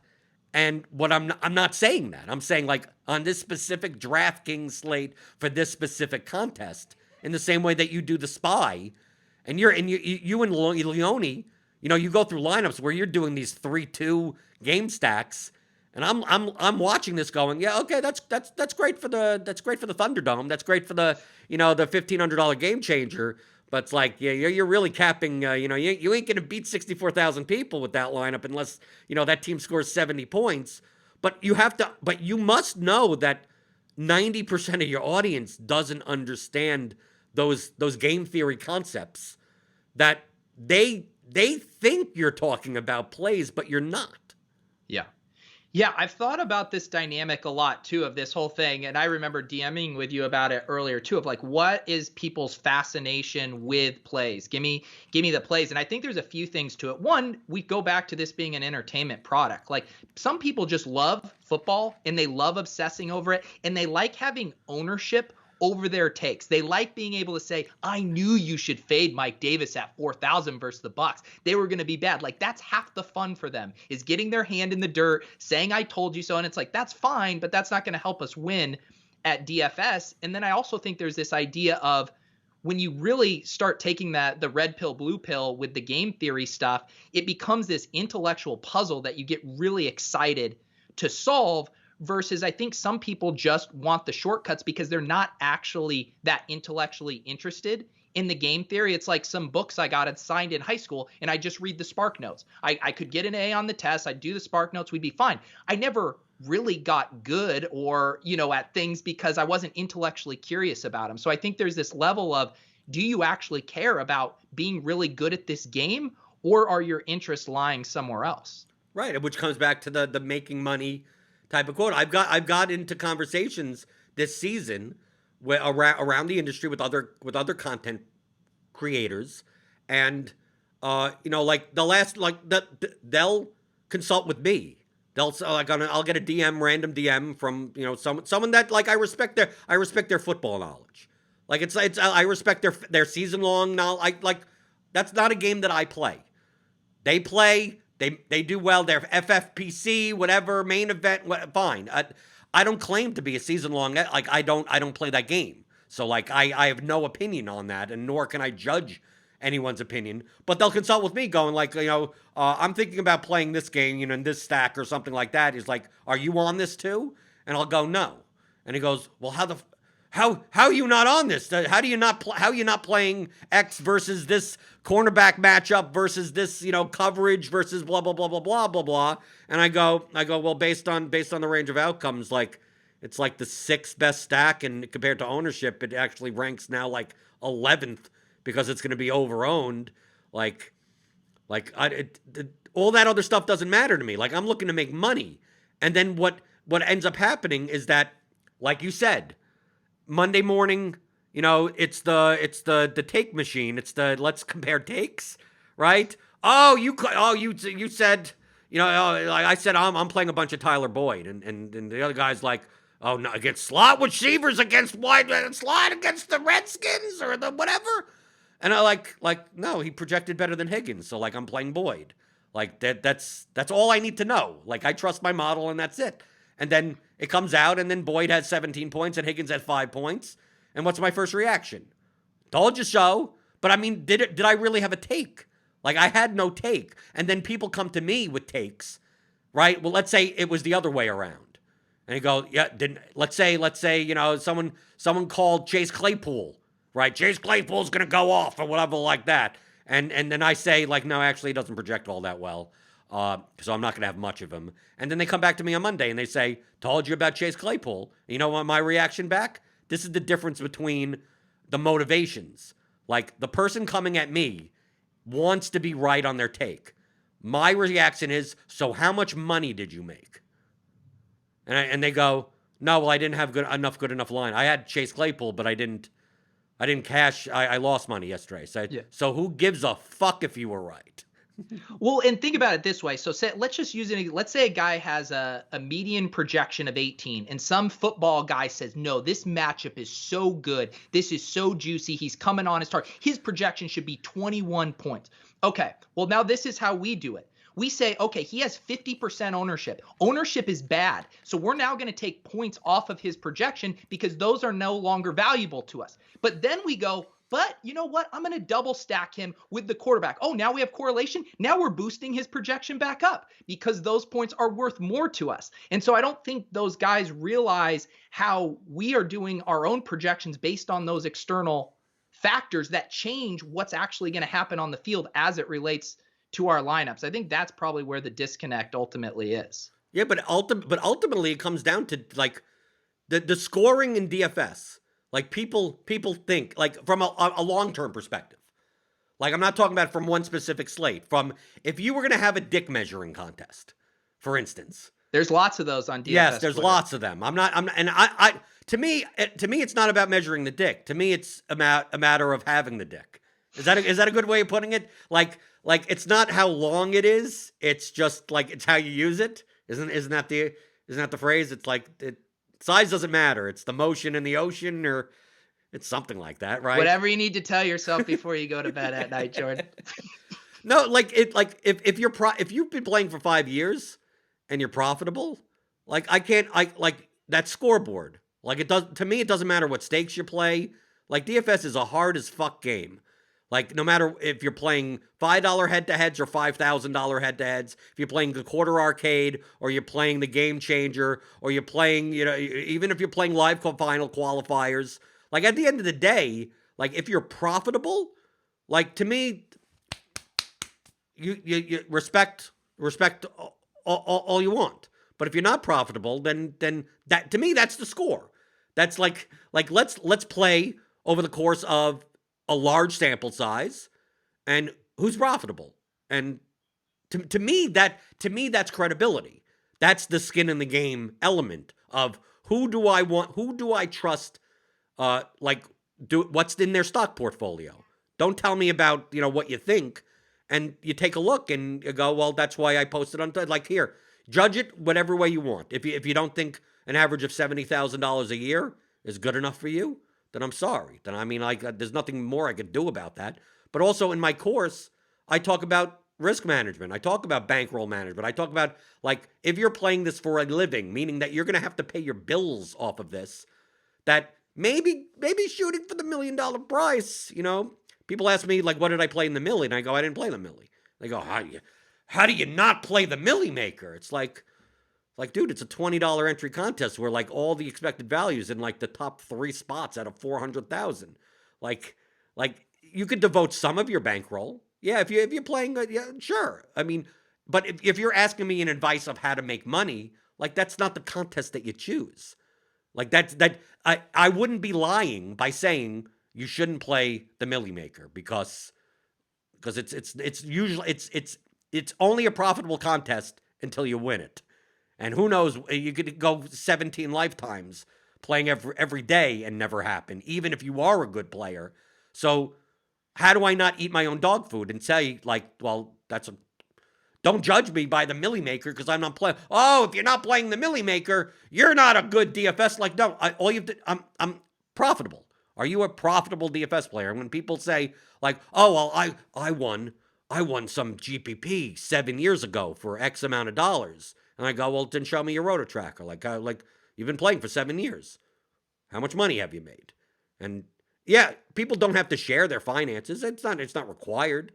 And what I'm not saying that. I'm saying like on this specific DraftKings slate for this specific contest, in the same way that you do the spy, and you and Leone, you know, you go through lineups where you're doing these 3-2 game stacks, and I'm watching this going, yeah, okay, that's great for the Thunderdome, that's great for the, you know, the $1,500 game changer. But it's like, yeah, you're really capping, you know, you ain't going to beat 64,000 people with that lineup unless, you know, that team scores 70 points. But you must know that 90% of your audience doesn't understand those game theory concepts, that they think you're talking about plays, but you're not. Yeah. Yeah, I've thought about this dynamic a lot too, of this whole thing. And I remember DMing with you about it earlier too, of like, what is people's fascination with plays? Give me the plays. And I think there's a few things to it. One, we go back to this being an entertainment product. Like some people just love football and they love obsessing over it, and they like having ownership over their takes. They like being able to say, I knew you should fade Mike Davis at 4,000 versus the Bucks. They were going to be bad. Like that's half the fun for them, is getting their hand in the dirt, saying I told you so. And it's like, that's fine, but that's not going to help us win at DFS. And then I also think there's this idea of when you really start taking the red pill, blue pill with the game theory stuff, it becomes this intellectual puzzle that you get really excited to solve. Versus I think some people just want the shortcuts because they're not actually that intellectually interested in the game theory. It's like some books I got signed in high school and I just read the Spark Notes. I could get an A on the test. I'd do the Spark Notes. We'd be fine. I never really got good or, you know, at things because I wasn't intellectually curious about them. So I think there's this level of, do you actually care about being really good at this game, or are your interests lying somewhere else? Right, which comes back to the making money type of quote. I've got into conversations this season around the industry with other content creators, and you know, like they'll consult with me. They'll like I'll get a random DM from, you know, someone that like I respect their football knowledge. Like it's I respect their season long knowledge. Like that's not a game that I play. They play. They do well. They're FFPC, whatever, main event, fine. I don't claim to be a season long. Like I don't play that game. So like I have no opinion on that, and nor can I judge anyone's opinion. But they'll consult with me, going like, you know, I'm thinking about playing this game, you know, in this stack or something like that. He's like, are you on this too? And I'll go, no. And he goes, well, how are you not on this? How are you not playing X versus this cornerback matchup versus this, you know, coverage versus blah blah blah blah blah blah blah? And I go, well, based on the range of outcomes, like it's like the 6th best stack, and compared to ownership, it actually ranks now like 11th because it's going to be overowned. All that other stuff doesn't matter to me. Like I'm looking to make money, and then what ends up happening is that, like you said, Monday morning, you know, it's the take machine. It's the let's compare takes, right? You said, you know, I said I'm playing a bunch of Tyler Boyd, and the other guy's like, oh no, against slot receivers against wide slot against the Redskins or the whatever, and I like no, he projected better than Higgins, so like I'm playing Boyd. Like that's all I need to know. Like I trust my model, and that's it. And then it comes out, and then Boyd has 17 points and Higgins had 5 points. And what's my first reaction? Told you so. But I mean, did I really have a take? Like I had no take. And then people come to me with takes, right? Well, let's say it was the other way around. And you go, yeah, let's say, you know, someone called Chase Claypool, right? Chase Claypool's going to go off or whatever like that. And then I say, like, no, actually, it doesn't project all that well. So I'm not going to have much of him. And then they come back to me on Monday and they say, told you about Chase Claypool. You know what my reaction back? This is the difference between the motivations. Like, the person coming at me wants to be right on their take. My reaction is, so how much money did you make? And they go, no, well, I didn't have good enough line. I had Chase Claypool, but I didn't cash. I lost money yesterday. So who gives a fuck if you were right? Well, and think about it this way. So let's just use it. Let's say a guy has a median projection of 18 and some football guy says, no, this matchup is so good. This is so juicy. He's coming on his target. His projection should be 21 points. Okay, well, now this is how we do it. We say, okay, he has 50% ownership. Ownership is bad. So we're now going to take points off of his projection because those are no longer valuable to us. But then we go, but you know what? I'm going to double stack him with the quarterback. Oh, now we have correlation. Now we're boosting his projection back up because those points are worth more to us. And so I don't think those guys realize how we are doing our own projections based on those external factors that change what's actually going to happen on the field as it relates to our lineups. I think that's probably where the disconnect ultimately is. Yeah, but ultimately it comes down to like the scoring in DFS. Like people think like from a long-term perspective. Like I'm not talking about from one specific slate. From if you were going to have a dick measuring contest, for instance. There's lots of those on DFS. Yes, there's Twitter. lots of them. I'm not and I to me it's not about measuring the dick. To me it's about a matter of having the dick. Is that a good way of putting it? Like it's not how long it is. It's just like it's how you use it. Isn't that the phrase? It's like size doesn't matter. It's the motion in the ocean, or it's something like that, right? Whatever you need to tell yourself before you go to bed at night, Jordan. No, if you've been playing for 5 years and you're profitable, like that scoreboard. Like it does to me. It doesn't matter what stakes you play. Like DFS is a hard as fuck game. Like, no matter if you're playing $5 head-to-heads or $5,000 head-to-heads, if you're playing the quarter arcade or you're playing the game changer or you're playing, even if you're playing live final qualifiers, like at the end of the day, like if you're profitable, like to me, you respect all you want. But if you're not profitable, then that to me that's the score. That's like let's play over the course of a large sample size and who's profitable. And to me that's credibility. That's the skin in the game element of who do I trust, what's in their stock portfolio. Don't tell me about, what you think, and you take a look and you go, well, that's why I posted on, like, here, judge it whatever way you want. If you don't think an average of $70,000 a year is good enough for you, then I'm sorry. Then there's nothing more I could do about that. But also in my course, I talk about risk management. I talk about bankroll management. I talk about, like, if you're playing this for a living, meaning that you're going to have to pay your bills off of this, that maybe shooting for the $1 million prize, People ask me, like, what did I play in the Millie? And I go, I didn't play the Millie. They go, how do you not play the Millie Maker? It's like, dude, it's a $20 entry contest where, like, all the expected values in, like, the top 3 spots out of 400,000. Like you could devote some of your bankroll. Yeah, if you're playing, yeah, sure. I mean, but if you're asking me an advice of how to make money, like, that's not the contest that you choose. Like, I wouldn't be lying by saying you shouldn't play the Millie Maker because it's usually it's only a profitable contest until you win it. And who knows, you could go 17 lifetimes playing every day and never happen, even if you are a good player. So how do I not eat my own dog food and say, like, well, don't judge me by the Millie Maker because I'm not playing. Oh, if you're not playing the Millie Maker, you're not a good DFS. Like, no, I'm profitable. Are you a profitable DFS player? And when people say, like, oh, well, I won some GPP 7 years ago for X amount of dollars. And I go, well, then show me your roto tracker. Like you've been playing for 7 years. How much money have you made? And yeah, people don't have to share their finances. It's not required.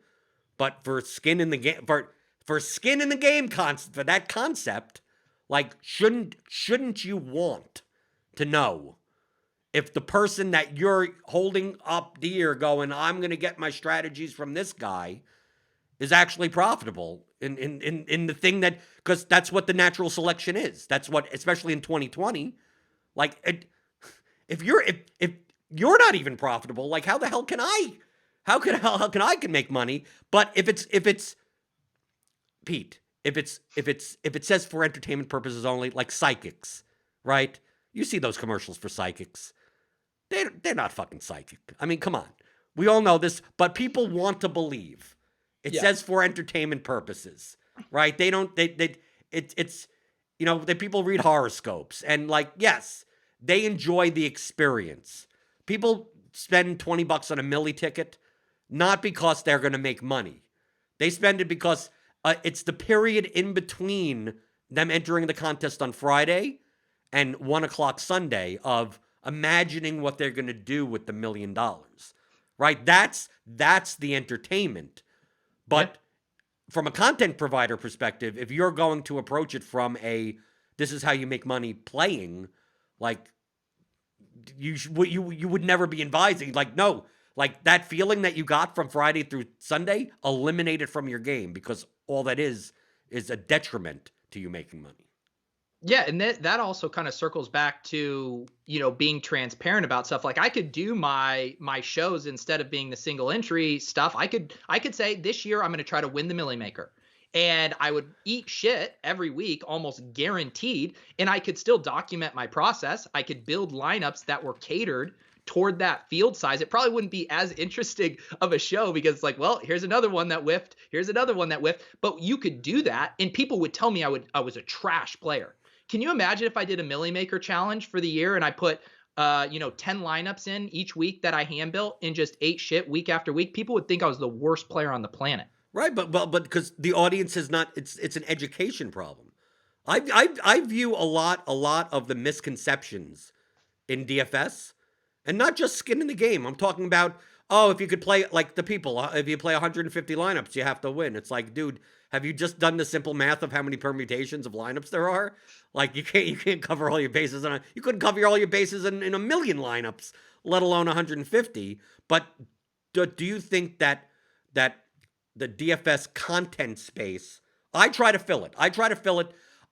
But for skin in the game, for skin in the game for that concept, like shouldn't you want to know if the person that you're holding up dear going, I'm going to get my strategies from this guy, is actually profitable in the thing that, because that's what the natural selection is. That's what, especially in 2020, like if you're not even profitable, like how the hell can I? How can I can make money? But if it's Pete, if it says for entertainment purposes only, like psychics, right? You see those commercials for psychics. They're not fucking psychic. I mean, come on. We all know this, but people want to believe. It says for entertainment purposes, right? They don't. It's the people read horoscopes and like yes, they enjoy the experience. People spend $20 on a milli ticket, not because they're going to make money. They spend it because it's the period in between them entering the contest on Friday and 1:00 Sunday of imagining what they're going to do with the $1 million, right? That's the entertainment. But from a content provider perspective, if you're going to approach it from this is how you make money playing, like you would never be advising, like, no, like that feeling that you got from Friday through Sunday, eliminate it from your game, because all that is a detriment to you making money. Yeah, and that also kind of circles back to, being transparent about stuff. Like I could do my shows instead of being the single entry stuff. I could say this year I'm going to try to win the Millie Maker. And I would eat shit every week, almost guaranteed, and I could still document my process. I could build lineups that were catered toward that field size. It probably wouldn't be as interesting of a show because it's like, well, here's another one that whiffed. Here's another one that whiffed. But you could do that, and people would tell me I was a trash player. Can you imagine if I did a Millie Maker challenge for the year and I put 10 lineups in each week that I hand built and just ate shit week after week? People would think I was the worst player on the planet. Right, but because the audience is not, it's an education problem. I view a lot of the misconceptions in DFS, and not just skin in the game. I'm talking about, if you could play like the people, if you play 150 lineups, you have to win. It's like, dude, have you just done the simple math of how many permutations of lineups there are? Like you can't cover all your bases you couldn't cover all your bases in 1,000,000 lineups, let alone 150. But do you think that the DFS content space, I try to fill it.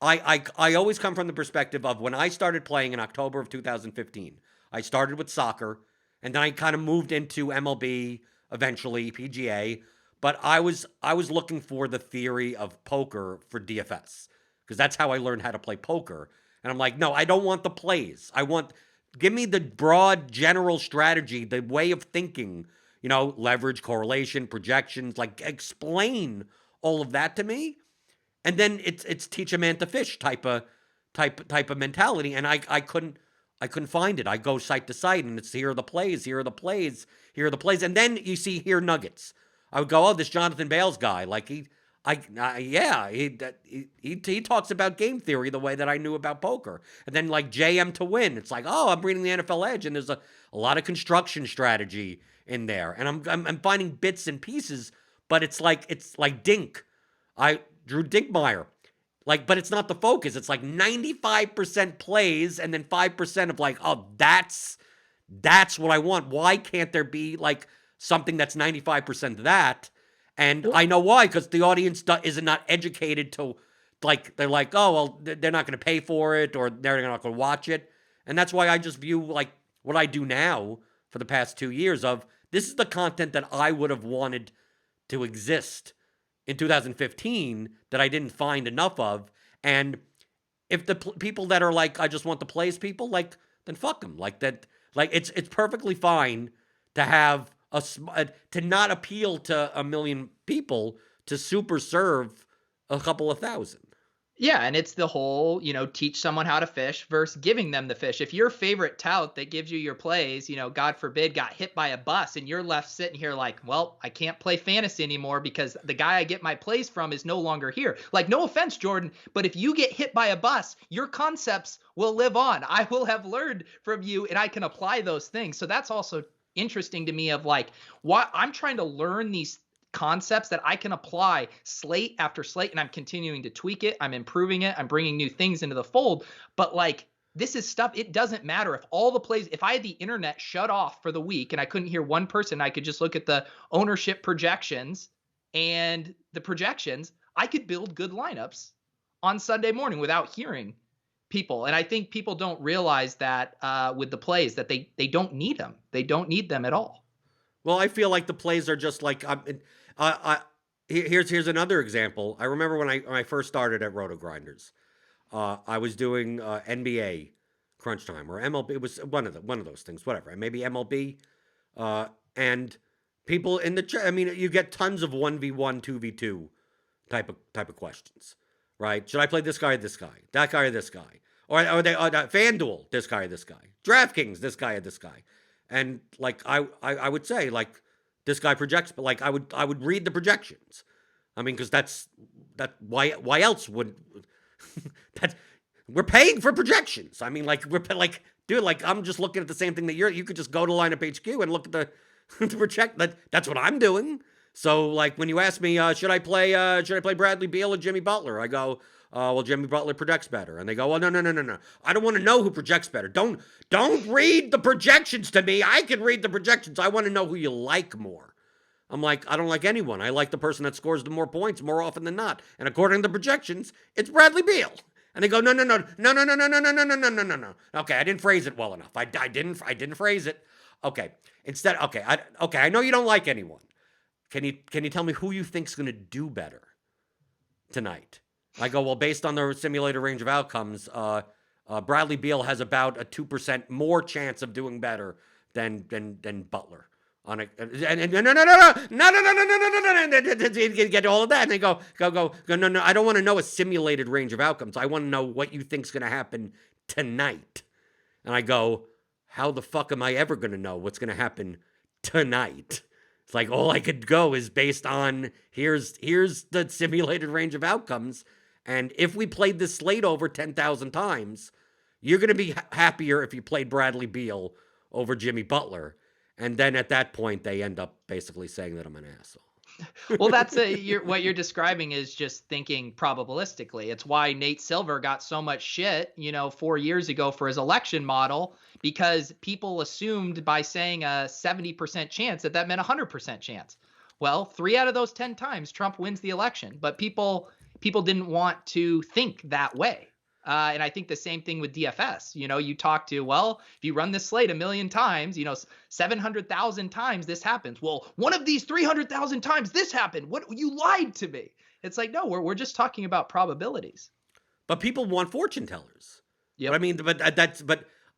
I always come from the perspective of when I started playing in October of 2015. I started with soccer, and then I kind of moved into MLB, eventually PGA. But I was looking for the theory of poker for DFS, because that's how I learned how to play poker. And I'm like, no, I don't want the plays. Give me the broad general strategy, the way of thinking, leverage, correlation, projections, like explain all of that to me. And then it's teach a man to fish type of mentality. And I couldn't find it. I go site to site and it's here are the plays. And then you see here nuggets. I would go, this Jonathan Bales guy, like he talks about game theory the way that I knew about poker. And then like JM to win, it's like, I'm reading the NFL Edge, and there's a lot of construction strategy in there, and I'm finding bits and pieces, but it's like Dink. I Drew Dinkmeyer, but it's not the focus. It's like 95% plays, and then 5% of like, that's what I want. Why can't there be like something that's 95% that? And I know why, because the audience is not educated to, they're like, they're not going to pay for it, or they're not going to watch it. And that's why I just view like what I do now for the past 2 years of, this is the content that I would have wanted to exist in 2015 that I didn't find enough of. And if the people that are like, I just want the plays people, then fuck them. Like that, it's perfectly fine to have to not appeal to 1 million people, to super serve a couple of thousand. Yeah, and it's the whole, teach someone how to fish versus giving them the fish. If your favorite tout that gives you your plays, God forbid, got hit by a bus, and you're left sitting here like, well, I can't play fantasy anymore because the guy I get my plays from is no longer here. Like, no offense, Jordan, but if you get hit by a bus, your concepts will live on. I will have learned from you, and I can apply those things. So that's also interesting to me of like, why I'm trying to learn these concepts that I can apply slate after slate, and I'm continuing to tweak it. I'm improving it. I'm bringing new things into the fold. But like, this is stuff. It doesn't matter if all the plays, if I had the internet shut off for the week and I couldn't hear one person, I could just look at the ownership projections and the projections. I could build good lineups on Sunday morning without hearing people. And I think people don't realize that with the plays that they don't need them. They don't need them at all. Well, I feel like the plays are just like here's another example. I remember when I first started at Roto Grinders, I was doing NBA Crunch Time or MLB. It was one of those things, whatever. Maybe MLB, and people in the chat. I mean, you get tons of 1v1, 2v2 type of questions, right? Should I play this guy or this guy, that guy or this guy, or FanDuel, this guy or this guy, Draftkings, this guy or this guy, and like I would say like this guy projects, but like I would read the projections. I mean, because that's why else would that we're paying for projections. I mean, like like dude, like I'm just looking at the same thing that you could just go to Lineup HQ and look at the project. That's what I'm doing. So like when you ask me, should I play Bradley Beal or Jimmy Butler? I go, well, Jimmy Butler projects better. And they go, well, no. I don't want to know who projects better. Don't read the projections to me. I can read the projections. I want to know who you like more. I'm like, I don't like anyone. I like the person that scores the more points more often than not. And according to the projections, it's Bradley Beal. And they go, no. Okay, I didn't phrase it well enough. I didn't phrase it. Okay. Instead, I know you don't like anyone. Can you tell me who you think's going to do better tonight? I go, well, based on the simulated range of outcomes, Bradley Beal has about a 2% more chance of doing better than Butler. On a no, get all of that, and they go, no, I don't want to know a simulated range of outcomes. I want to know what you think's going to happen tonight. And I go, how the fuck am I ever going to know what's going to happen tonight? It's like all I could go is based on here's the simulated range of outcomes, and if we played this slate over 10,000 times, you're going to be happier if you played Bradley Beal over Jimmy Butler. And then at that point, they end up basically saying that I'm an asshole. Well, that's what you're describing is just thinking probabilistically. It's why Nate Silver got so much shit, 4 years ago for his election model, because people assumed by saying a 70% chance that meant 100% chance. Well, 3 out of those 10 times Trump wins the election, but people didn't want to think that way. And I think the same thing with DFS. You talk to, well, if you run this slate 1 million times, 700,000 times this happens. Well, one of these 300,000 times this happened. What, you lied to me. It's like, no, we're just talking about probabilities. But people want fortune tellers. Yeah. I mean, but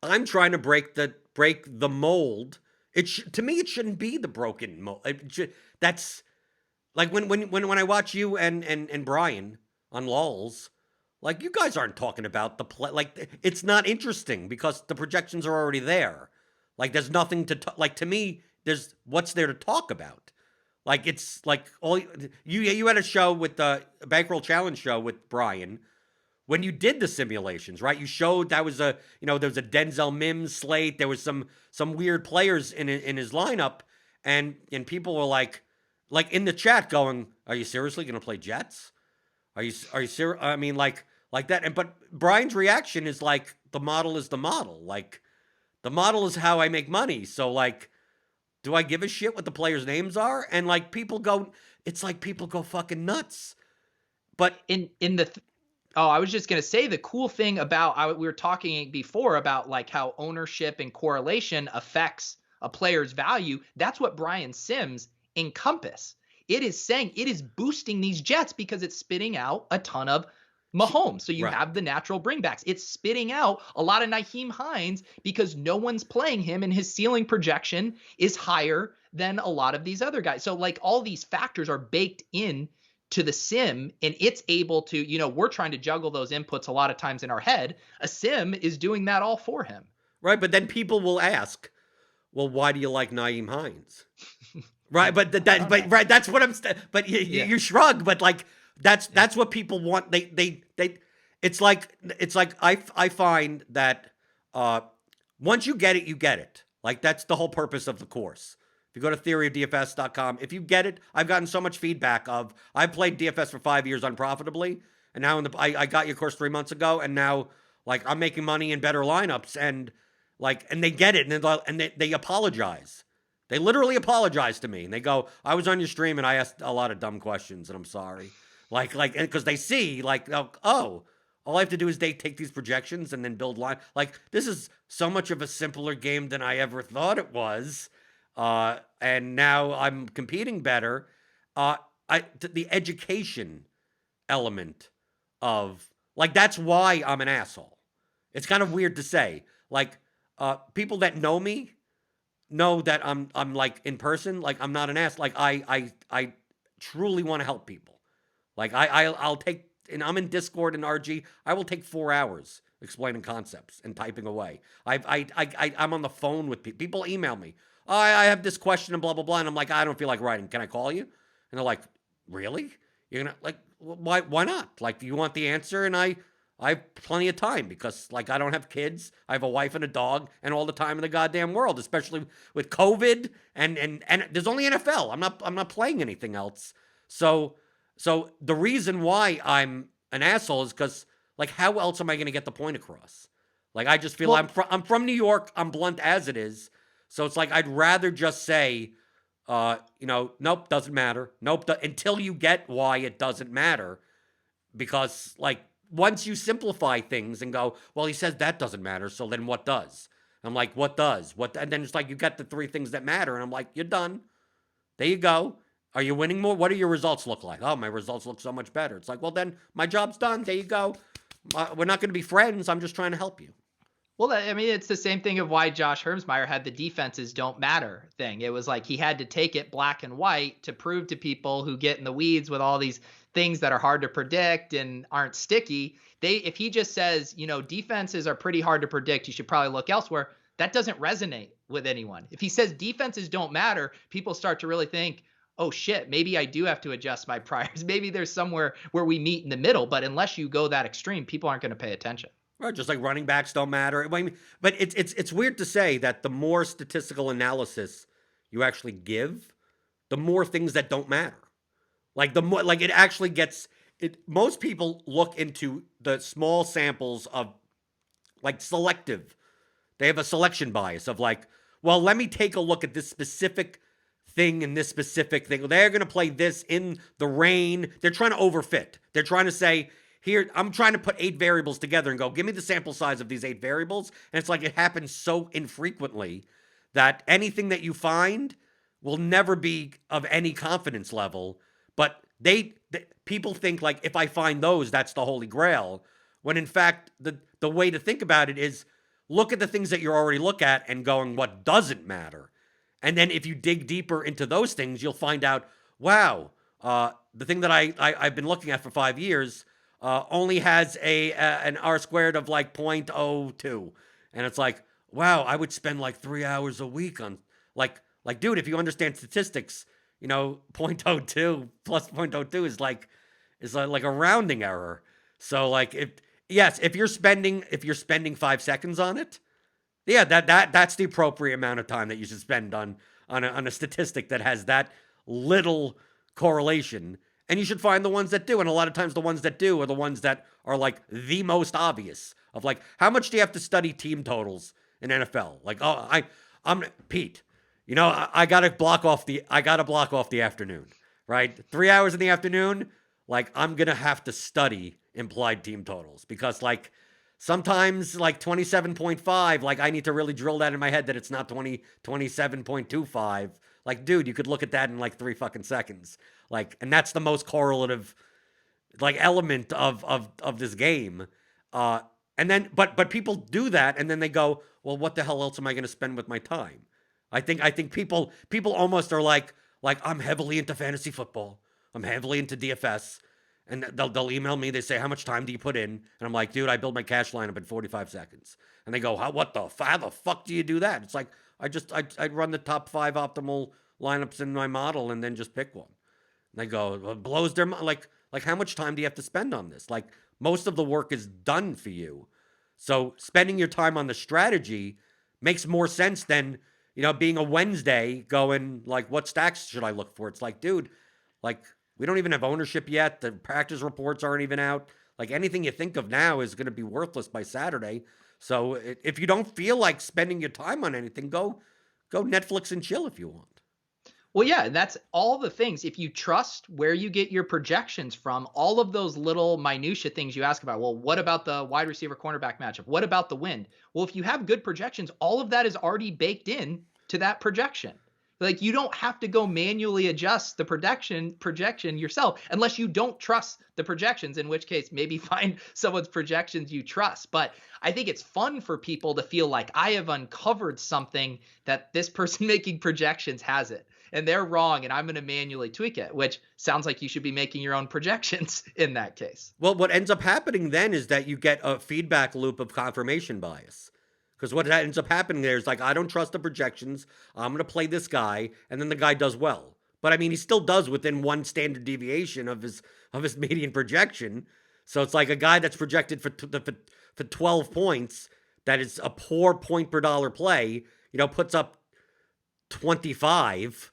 I'm trying to break the mold. To me, it shouldn't be the broken mold. That's like when I watch you and Brian on LOLs. Like, you guys aren't talking about the play. Like, it's not interesting because the projections are already there. Like, there's nothing to me, there's what's there to talk about. Like, it's like you had a show with the Bankroll Challenge show with Brian when you did the simulations, right? You showed that was there was a Denzel Mims slate. There was some weird players in his lineup, and people were like in the chat going, "Are you seriously going to play Jets? Are you serious?" I mean, like that. But Brian's reaction is like, the model is the model. Like, the model is how I make money. So, like, do I give a shit what the players' names are? And like, people go fucking nuts. But I was just gonna say the cool thing about we were talking before about like how ownership and correlation affects a player's value. That's what Brian Sims encompass. It is saying it is boosting these Jets because it's spitting out a ton of Mahomes. So you have the natural bringbacks. It's spitting out a lot of Nyheim Hines because no one's playing him and his ceiling projection is higher than a lot of these other guys. So like all these factors are baked in to the sim, and it's able to, we're trying to juggle those inputs a lot of times in our head. A sim is doing that all for him. Right. But then people will ask, well, why do you like Nyheim Hines? Right. But right. That's what but you shrug, but like, that's what people want. It's like I find that once you get it, you get it. Like, that's the whole purpose of the course. If you go to theoryofdfs.com, if you get it, I've gotten so much feedback of, I played DFS for 5 years unprofitably, and now I got your course 3 months ago, and now Like I'm making money in better lineups, and they get it, and they apologize. They literally apologize to me, and they go, "I was on your stream and I asked a lot of dumb questions, and I'm sorry." Because they see oh, all I have to do is they take these projections and then build line. Like this is so much of a simpler game than I ever thought it was, and now I'm competing better. The education element of that's why I'm an asshole. It's kind of weird to say. People that know me know that I'm like in person, like I'm not an ass. Like I truly want to help people. I'll take, and I'm in Discord and RG. I will take 4 hours explaining concepts and typing away. I'm on the phone with people. People email me. Oh, I have this question and blah blah blah, and I'm like, I don't feel like writing. Can I call you? And they're like, really? You're gonna why not? Like, do you want the answer? And I have plenty of time because I don't have kids. I have a wife and a dog and all the time in the goddamn world, especially with COVID and there's only NFL. I'm not playing anything else. So the reason why I'm an asshole is because how else am I going to get the point across? I just feel I'm from New York. I'm blunt as it is. So it's I'd rather just say, nope, doesn't matter. Nope, until you get why it doesn't matter. Because once you simplify things and go, well, he says that doesn't matter, so then what does? I'm like, what does? What? And then it's you got the 3 things that matter, and I'm like, you're done. There you go. Are you winning more? What do your results look like? Oh, my results look so much better. It's well, then my job's done. There you go. We're not going to be friends. I'm just trying to help you. Well, I mean, it's the same thing of why Josh Hermsmeyer had the defenses don't matter thing. It was he had to take it black and white to prove to people who get in the weeds with all these things that are hard to predict and aren't sticky. If he just says, defenses are pretty hard to predict, you should probably look elsewhere. That doesn't resonate with anyone. If he says defenses don't matter, people start to really think, oh shit, maybe I do have to adjust my priors. Maybe there's somewhere where we meet in the middle. But unless you go that extreme, people aren't going to pay attention. Right, just like running backs don't matter. But it's weird to say that the more statistical analysis you actually give, the more things that don't matter. The more it actually gets it. Most people look into the small samples of selective. They have a selection bias of well, let me take a look at this specific thing and this specific thing. They're going to play this in the rain. They're trying to overfit. They're trying to say, here, I'm trying to put 8 variables together and go, give me the sample size of these 8 variables. And it's it happens so infrequently that anything that you find will never be of any confidence level. But people think if I find those, that's the holy grail. When in fact, the way to think about it is look at the things that you already look at and going, what doesn't matter? And then if you dig deeper into those things, you'll find out, wow, the thing that I've been looking at for 5 years only has an R squared of 0.02. And it's wow, I would spend 3 hours a week on dude, if you understand statistics, 0.02 plus 0.02 is like a rounding error. So if you're spending 5 seconds on it, yeah, that's the appropriate amount of time that you should spend on a statistic that has that little correlation. And you should find the ones that do. And a lot of times the ones that do are the ones that are the most obvious of how much do you have to study team totals in NFL? I'm Pete, I gotta block off the afternoon, right? 3 hours in the afternoon, I'm gonna have to study implied team totals because sometimes 27.5, I need to really drill that in my head that it's not 27.25. Dude, you could look at that in 3 fucking seconds. And that's the most correlative element of this game. And then but people do that and then they go, well, what the hell else am I going to spend with my time? I think people almost are I'm heavily into fantasy football. I'm heavily into DFS. And they'll email me. They say, how much time do you put in? And I'm like, dude, I build my cash lineup in 45 seconds. And they go, how the fuck do you do that? It's I run the top 5 optimal lineups in my model and then just pick one. And they go, well, it blows their mind. How much time do you have to spend on this? Most of the work is done for you. So spending your time on the strategy makes more sense than, being a Wednesday going what stacks should I look for? It's dude, we don't even have ownership yet. The practice reports aren't even out. Like anything you think of now is going to be worthless by Saturday. So if you don't feel like spending your time on anything, go Netflix and chill if you want. Well, yeah, that's all the things. If you trust where you get your projections from, all of those little minutia things you ask about. Well, what about the wide receiver cornerback matchup? What about the wind? Well, if you have good projections, all of that is already baked in to that projection. Like you don't have to go manually adjust the projection yourself unless you don't trust the projections, in which case maybe find someone's projections you trust. But I think it's fun for people to feel like I have uncovered something that this person making projections hasn't, and they're wrong, and I'm going to manually tweak it, which sounds like you should be making your own projections in that case. Well, what ends up happening then is that you get a feedback loop of confirmation bias. Because what ends up happening there is like, I don't trust the projections. I'm going to play this guy, and then the guy does well. But I mean, he still does within one standard deviation of his median projection. So it's like a guy that's projected for 12 points, that is a poor point per dollar play, puts up 25,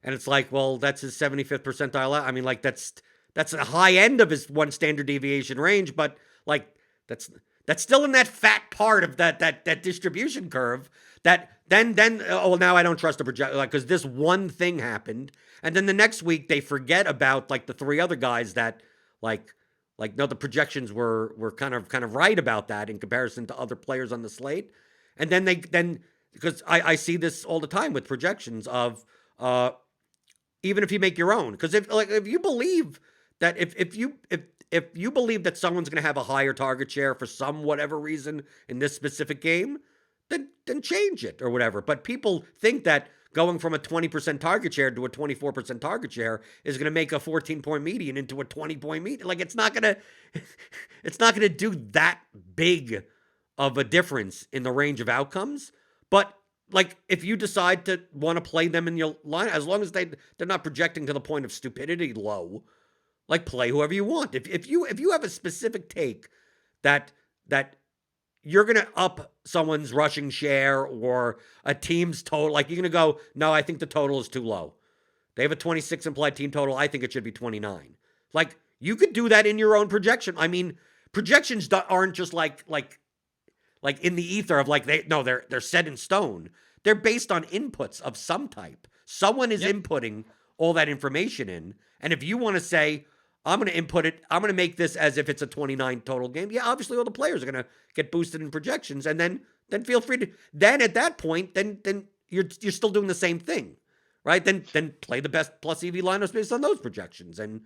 and it's like, well, that's his 75th percentile. I mean, like that's the high end of his one standard deviation range, but like that's still in that fat part of that distribution curve. That then now I don't trust the project, like, because this one thing happened, and then the next week they forget about like the three other guys that like no, the projections were kind of right about that in comparison to other players on the slate, and then because I see this all the time with projections of even if you make your own, because if you believe that if you believe that someone's going to have a higher target share for some whatever reason in this specific game, then change it or whatever. But people think that going from a 20% target share to a 24% target share is going to make a 14-point median into a 20-point median. Like it's not going to do that big of a difference in the range of outcomes. But like if you decide to want to play them in your line, as long as they're not projecting to the point of stupidity low, like play whoever you want. If you have a specific take that you're going to up someone's rushing share or a team's total, like you're going to go, no, I think the total is too low. They have a 26 implied team total. I think it should be 29. Like you could do that in your own projection. I mean, projections aren't just like in the ether of like they're set in stone. They're based on inputs of some type. Someone is inputting all that information in, and if you want to say, I'm going to input it, I'm going to make this as if it's a 29 total game. Yeah, obviously all the players are going to get boosted in projections, and then feel free to. Then at that point, then you're still doing the same thing, right? Then play the best plus EV lineups based on those projections and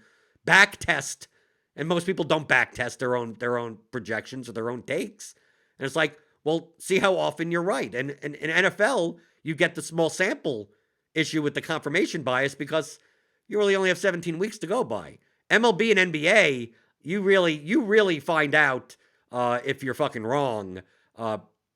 back test. And most people don't back test their own projections or their own takes. And it's like, well, see how often you're right. And in NFL, you get the small sample issue with the confirmation bias because you really only have 17 weeks to go by. MLB and NBA, you really find out if you're fucking wrong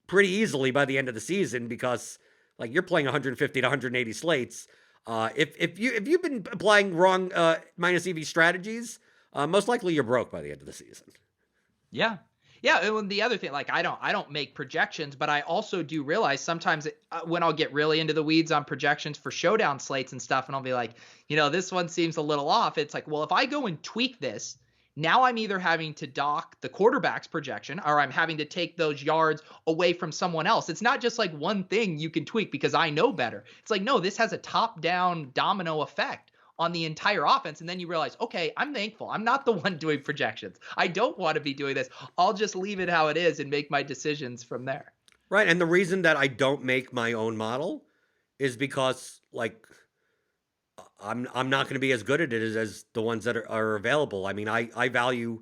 pretty easily by the end of the season because like you're playing 150 to 180 slates. If you've been applying wrong minus EV strategies, most likely you're broke by the end of the season. Yeah. Yeah, and the other thing, like I don't make projections, but I also do realize sometimes when I'll get really into the weeds on projections for showdown slates and stuff, and I'll be like, this one seems a little off. It's like, well, if I go and tweak this, now I'm either having to dock the quarterback's projection or I'm having to take those yards away from someone else. It's not just like one thing you can tweak because I know better. It's like, no, this has a top-down domino effect on the entire offense. And then you realize, okay, I'm thankful. I'm not the one doing projections. I don't want to be doing this. I'll just leave it how it is and make my decisions from there. Right. And the reason that I don't make my own model is because like I'm not going to be as good at it as the ones that are available. I mean, I value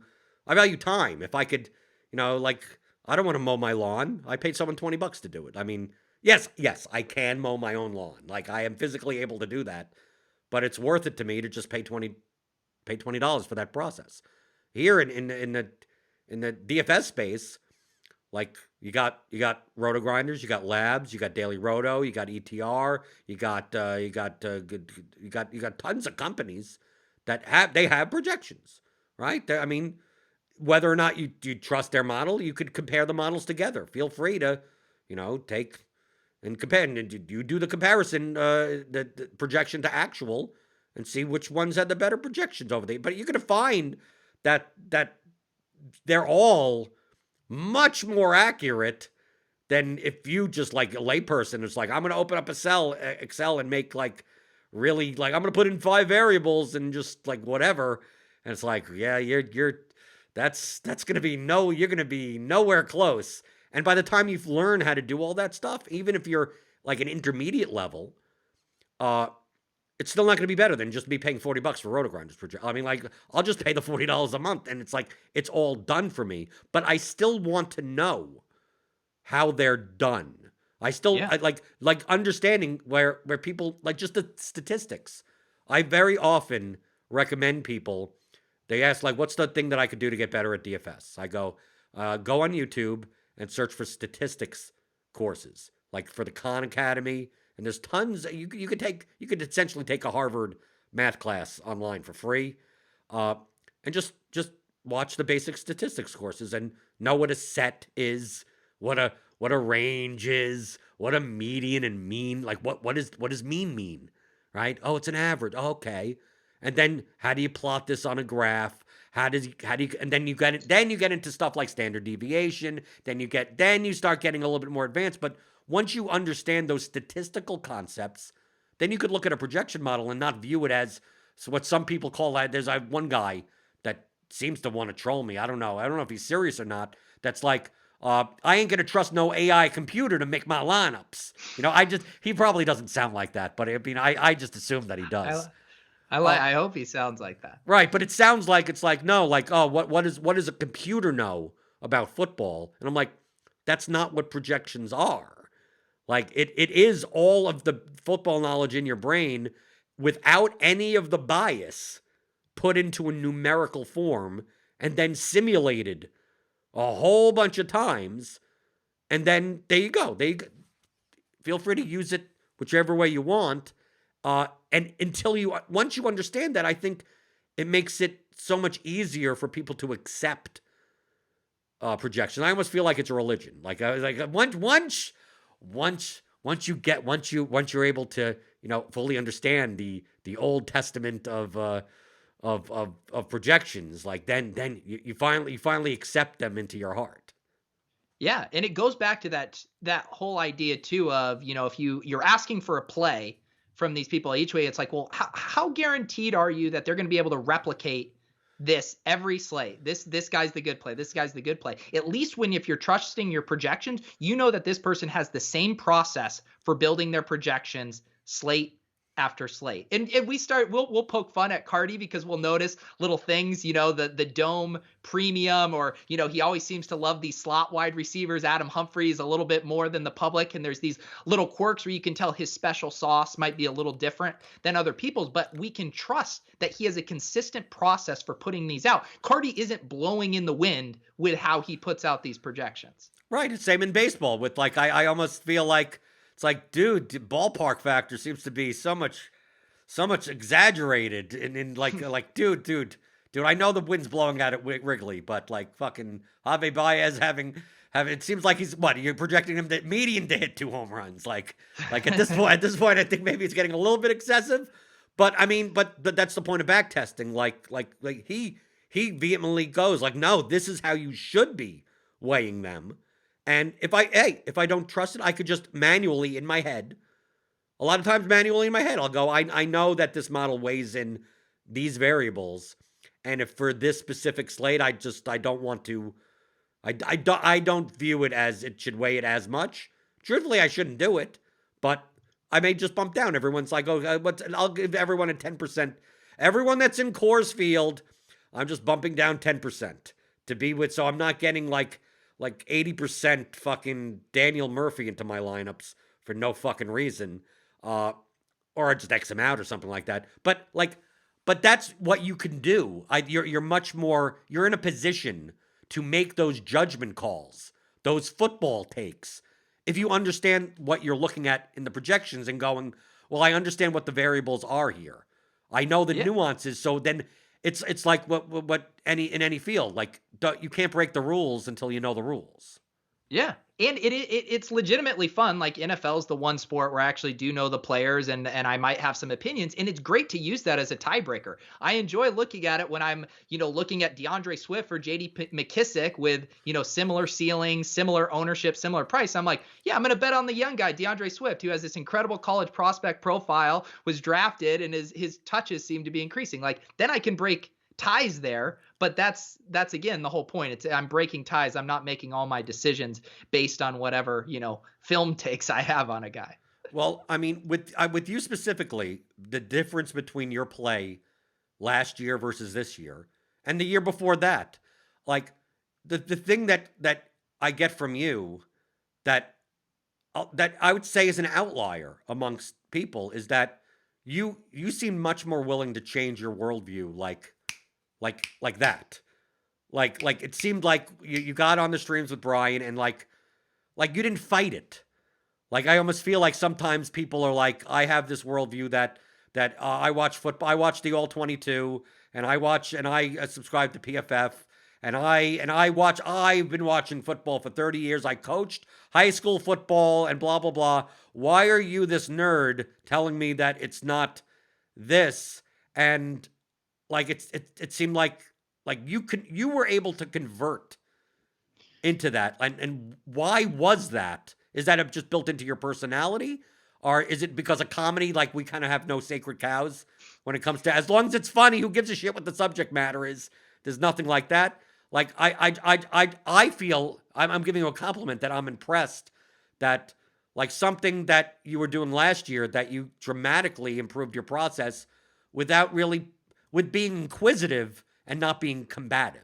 time. If I could, like I don't want to mow my lawn. I paid someone $20 to do it. I mean, yes, I can mow my own lawn. Like I am physically able to do that. But it's worth it to me to just pay $20 for that process. Here in the DFS space, like you got roto grinders, you got labs, you got daily roto, you got ETR, you got tons of companies that have projections, right? I mean, whether or not you trust their model, you could compare the models together. Feel free to, take. And compare, and you do the comparison, the projection to actual, and see which ones had the better projections over there. But you're going to find that they're all much more accurate than if you just like a layperson is like, I'm gonna open up Excel and make like really like I'm gonna put in 5 variables and just like whatever. And it's like, yeah, you're that's gonna be you're gonna be nowhere close. And by the time you've learned how to do all that stuff, even if you're like an intermediate level, uh, it's still not going to be better than just me paying $40 for Rotogrinders project. I mean, like, I'll just pay the $40 a month, and it's like it's all done for me. But I still want to know how they're done. I still Yeah. I like understanding where people like just the statistics. I very often recommend people. They ask like, "What's the thing that I could do to get better at DFS?" I go, go on YouTube and search for statistics courses, like for the Khan Academy. And there's tons you could take. You could essentially take a Harvard math class online for free, and just watch the basic statistics courses and know what a set is, what a range is, what a median and mean, like what does mean, right? Oh, it's an average. Oh, okay. And then how do you plot this on a graph? How do you and then you get into stuff like standard deviation, then you start getting a little bit more advanced, but once you understand those statistical concepts, then you could look at a projection model and not view it as what some people call that. There's one guy that seems to want to troll me. I don't know if he's serious or not. That's like, I ain't gonna trust no AI computer to make my lineups. He probably doesn't sound like that, but I mean, I just assume that he does. I hope he sounds like that. Right, but it sounds like it's like, no, like, oh, what does a computer know about football? And I'm like, that's not what projections are. Like it is all of the football knowledge in your brain without any of the bias put into a numerical form and then simulated a whole bunch of times. And then there you go. Feel free to use it whichever way you want. And once you understand that, I think it makes it so much easier for people to accept projection. I almost feel like it's a religion. Like once you're able to fully understand the Old Testament of projections, like then you finally accept them into your heart. Yeah, and it goes back to that whole idea too of, if you're asking for a play from these people each way, it's like, well, how guaranteed are you that they're going to be able to replicate this every slate? This guy's the good play. This guy's the good play. At least if you're trusting your projections, you know that this person has the same process for building their projections slate after slate. And we'll poke fun at Cardi because we'll notice little things, the dome premium, or, he always seems to love these slot wide receivers. Adam Humphries a little bit more than the public. And there's these little quirks where you can tell his special sauce might be a little different than other people's, but we can trust that he has a consistent process for putting these out. Cardi isn't blowing in the wind with how he puts out these projections. Right. It's same in baseball with like, I almost feel like, it's like, dude, ballpark factor seems to be so much exaggerated. And like, dude, I know the wind's blowing out at Wrigley, but like fucking Javi Baez having it seems like you're projecting him the median to hit 2 home runs. Like at this point, I think maybe it's getting a little bit excessive. But I mean, but that's the point of back testing. Like he vehemently goes like, no, this is how you should be weighing them. And if I don't trust it, I could just manually in my head. A lot of times manually in my head, I'll go, I know that this model weighs in these variables. And if for this specific slate, I don't want to, I don't view it as it should weigh it as much. Truthfully, I shouldn't do it, but I may just bump down. Everyone's like, I'll give everyone a 10%. Everyone that's in Coors Field, I'm just bumping down 10% to be with. So I'm not getting like 80% fucking Daniel Murphy into my lineups for no fucking reason. Or just X him out or something like that. But that's what you can do. You're much more, you're in a position to make those judgment calls, those football takes. If you understand what you're looking at in the projections and going, well, I understand what the variables are here. I know the nuances. So then it's like what in any field, like you can't break the rules until you know the rules. Yeah. And it's legitimately fun. Like NFL's the one sport where I actually do know the players and I might have some opinions. And it's great to use that as a tiebreaker. I enjoy looking at it when I'm, looking at DeAndre Swift or McKissick with, similar ceilings, similar ownership, similar price. I'm like, yeah, I'm going to bet on the young guy, DeAndre Swift, who has this incredible college prospect profile, was drafted, and his touches seem to be increasing. Like, then I can break ties there, but that's again the whole point. I'm breaking ties. I'm not making all my decisions based on whatever film takes I have on a guy. Well, I mean, with you specifically, the difference between your play last year versus this year and the year before that, like the thing that I get from you that that I would say is an outlier amongst people is that you seem much more willing to change your worldview, like that. Like it seemed like you got on the streams with Brian and like you didn't fight it. Like I almost feel like sometimes people are like, I have this worldview that I watch football, I watch the All 22, and I subscribe to PFF, and I've been watching football for 30 years. I coached high school football and blah blah blah. Why are you this nerd telling me that it's not this? And like it seemed like you were able to convert into that. And why was that? Is that just built into your personality? Or is it because of comedy, like we kind of have no sacred cows when it comes to, as long as it's funny, who gives a shit what the subject matter is? There's nothing like that. Like I feel I'm giving you a compliment that I'm impressed that like something that you were doing last year that you dramatically improved your process without really with being inquisitive and not being combative.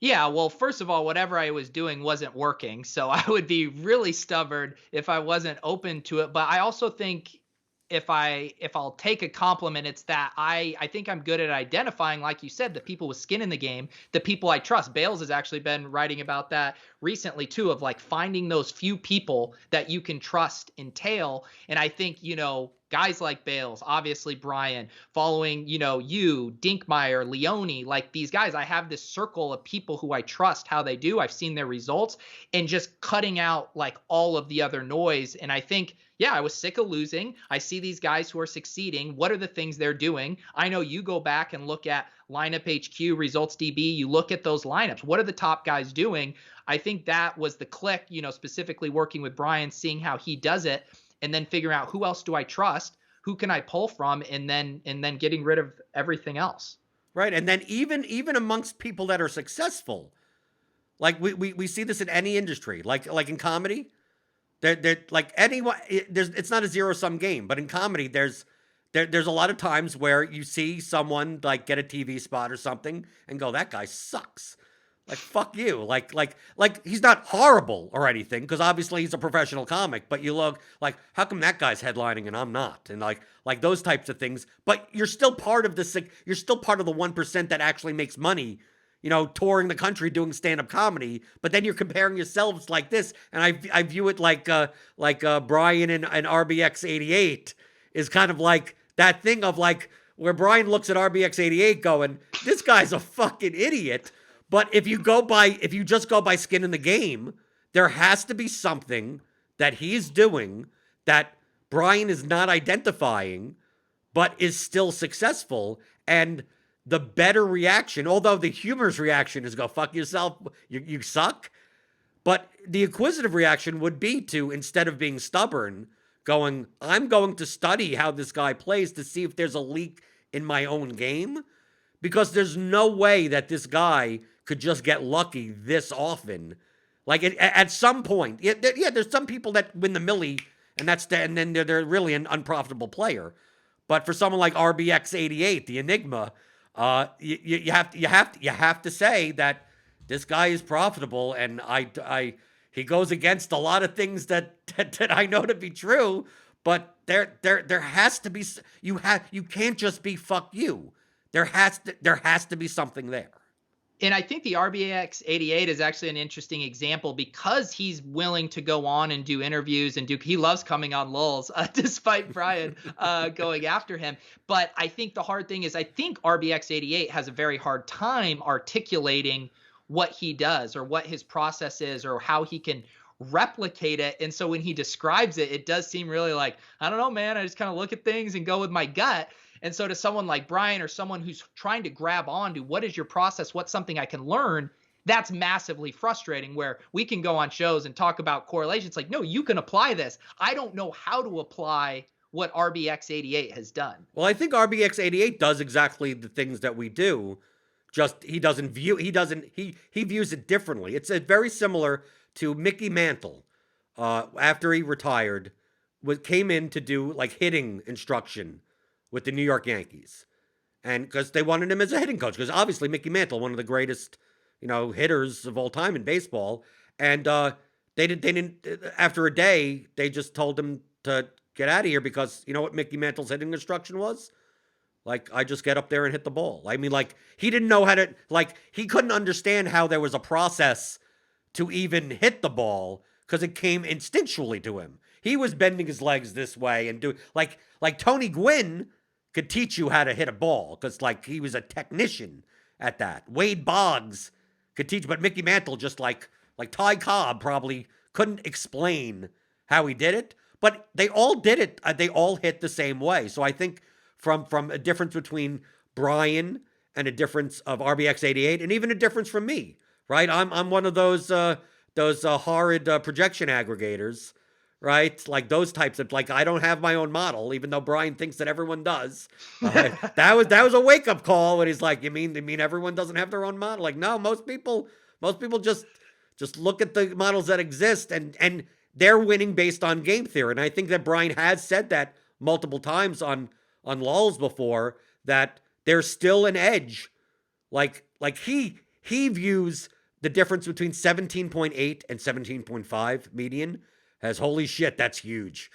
Yeah, well, first of all, whatever I was doing wasn't working, so I would be really stubborn if I wasn't open to it. But I also think if I'll take a compliment, it's that I think I'm good at identifying, like you said, the people with skin in the game, the people I trust. Bales has actually been writing about that recently too, of like finding those few people that you can trust in tail. And I think, guys like Bales, obviously Brian, following, you, Dinkmeyer, Leone, like these guys, I have this circle of people who I trust how they do. I've seen their results and just cutting out like all of the other noise. And I think, yeah, I was sick of losing. I see these guys who are succeeding. What are the things they're doing? I know you go back and look at lineup HQ, results DB, you look at those lineups. What are the top guys doing? I think that was the click, specifically working with Brian, seeing how he does it, and then figuring out who else do I trust, who can I pull from, and then getting rid of everythone else. Right. And then even amongst people that are successful, like we see this in any industry, like in comedy, they're like anyone, it's not a zero-sum game, but in comedy, there's a lot of times where you see someone like get a TV spot or something and go, that guy sucks. Like, fuck you. Like he's not horrible or anything, because obviously he's a professional comic, but you look like, how come that guy's headlining and I'm not? And like those types of things. But you're still part of the 1% that actually makes money, touring the country doing stand-up comedy. But then you're comparing yourselves like this, and I view it like Brian and RBX 88 is kind of like that thing of like where Brian looks at RBX 88 going, this guy's a fucking idiot. But if you just go by skin in the game, there has to be something that he's doing that Brian is not identifying, but is still successful. And the better reaction, although the humorous reaction is go fuck yourself, you suck. But the inquisitive reaction would be to, instead of being stubborn, going, I'm going to study how this guy plays to see if there's a leak in my own game. Because there's no way that this guy could just get lucky this often. Like at some point, there's some people that win the millie, and then they're really an unprofitable player. But for someone like RBX 88, the Enigma, you have to say that this guy is profitable, and he goes against a lot of things that I know to be true. But there has to be, you can't just be fuck you. There has to be something there. And I think the RBX 88 is actually an interesting example because he's willing to go on and do interviews and he loves coming on lulls, despite Brian going after him. But I think the hard thing is I think RBX 88 has a very hard time articulating what he does or what his process is or how he can replicate it. And so when he describes it, it does seem really like, I don't know, man, I just kind of look at things and go with my gut. And so to someone like Brian or someone who's trying to grab on to what is your process, what's something I can learn, that's massively frustrating, where we can go on shows and talk about correlations like, no, you can apply this. I don't know how to apply what RBX88 has done. Well, I think RBX88 does exactly the things that we do. Just he views it differently. It's very similar to Mickey Mantle. After he retired, came in to do like hitting instruction with the New York Yankees, and because they wanted him as a hitting coach, because obviously Mickey Mantle, one of the greatest, hitters of all time in baseball, and they didn't. After a day, they just told him to get out of here, because you know what Mickey Mantle's hitting instruction was? Like, I just get up there and hit the ball. I mean, like, he didn't know how to, like, he couldn't understand how there was a process to even hit the ball, because it came instinctually to him. He was bending his legs this way and doing, like Tony Gwynn could teach you how to hit a ball, because, like, he was a technician at that. Wade Boggs could teach, but Mickey Mantle just, like Ty Cobb probably couldn't explain how he did it, but they all did it. They all hit the same way. So I think from a difference between Brian and a difference of RBX88, and even a difference from me, right? I'm one of those horrid projection aggregators, right? Like those types of, like, I don't have my own model, even though Brian thinks that everyone does. That was a wake up call when he's like, you mean everyone doesn't have their own model? Like, no, most people just look at the models that exist, and they're winning based on game theory. And I think that Brian has said that multiple times on lulls before, that there's still an edge. Like he views the difference between 17.8 and 17.5 median as, holy shit, that's huge.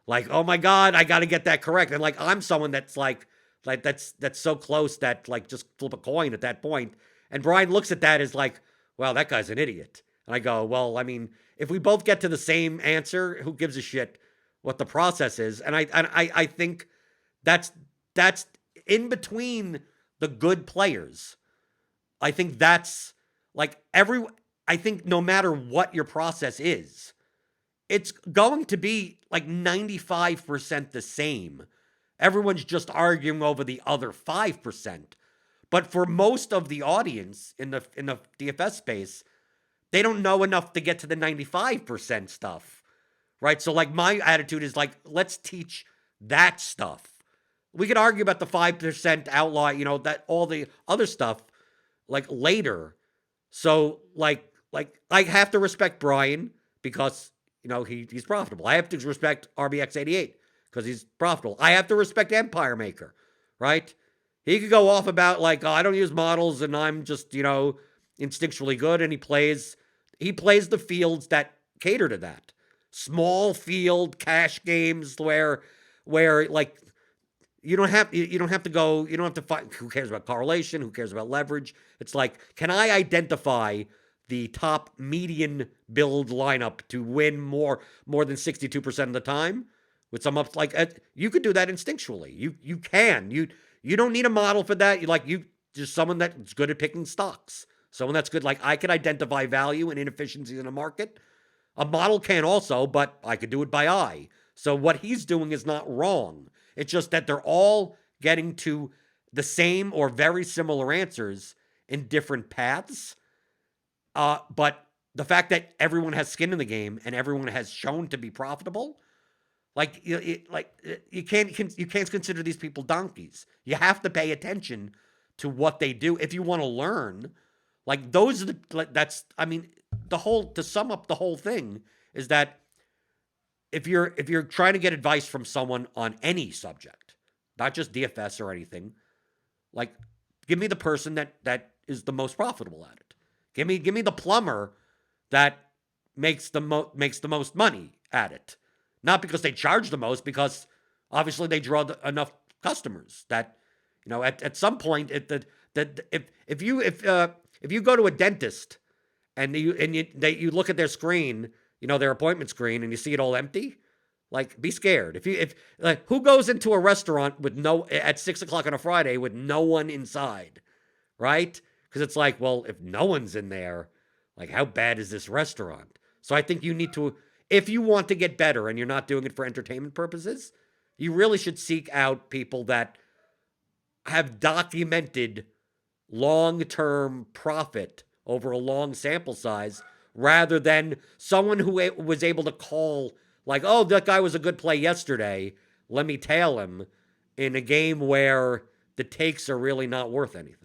Like, oh my God, I got to get that correct. And like, I'm someone that's like that's so close that, like, just flip a coin at that point. And Brian looks at that as like, wow, that guy's an idiot. And I go, well, I mean, if we both get to the same answer, who gives a shit what the process is? And I think that's in between the good players. I think that's like I think no matter what your process is, it's going to be like 95% the same. Everyone's just arguing over the other 5%. But for most of the audience in the DFS space, they don't know enough to get to the 95% stuff, right? So like, my attitude is like, let's teach that stuff. We could argue about the 5% outlaw, that all the other stuff, like, later. So like I have to respect Brian because, he's profitable. I have to respect RBX88 because he's profitable. I have to respect Empire Maker, right? He could go off about like, oh, I don't use models and I'm just, instinctually good. And he plays the fields that cater to that. Small field cash games where like, you don't have to find, who cares about correlation? Who cares about leverage? It's like, can I identify the top median build lineup to win more than 62% of the time with some ups? Like, you could do that instinctually. You can. You don't need a model for that. Just someone that's good at picking stocks. Someone that's good. Like, I could identify value and inefficiencies in a market. A model can also, but I could do it by eye. So what he's doing is not wrong. It's just that they're all getting to the same or very similar answers in different paths. But the fact that everyone has skin in the game and everyone has shown to be profitable, you can't consider these people donkeys. You have to pay attention to what they do if you want to learn. Like, those are to sum up the whole thing is that if you're trying to get advice from someone on any subject, not just DFS or anything, like, give me the person that is the most profitable at it. Give me the plumber that makes the most money at it. Not because they charge the most, because obviously they draw enough customers that, at some point, if you go to a dentist and you look at their screen, their appointment screen, and you see it all empty, like, be scared. Who goes into a restaurant at 6:00 on a Friday with no one inside, right? because it's like, well, if no one's in there, like how bad is this restaurant? So I think you need to, if you want to get better and you're not doing it for entertainment purposes, you really should seek out people that have documented long-term profit over a long sample size rather than someone who was able to call like, oh, that guy was a good play yesterday, let me tail him, in a game where the takes are really not worth anything.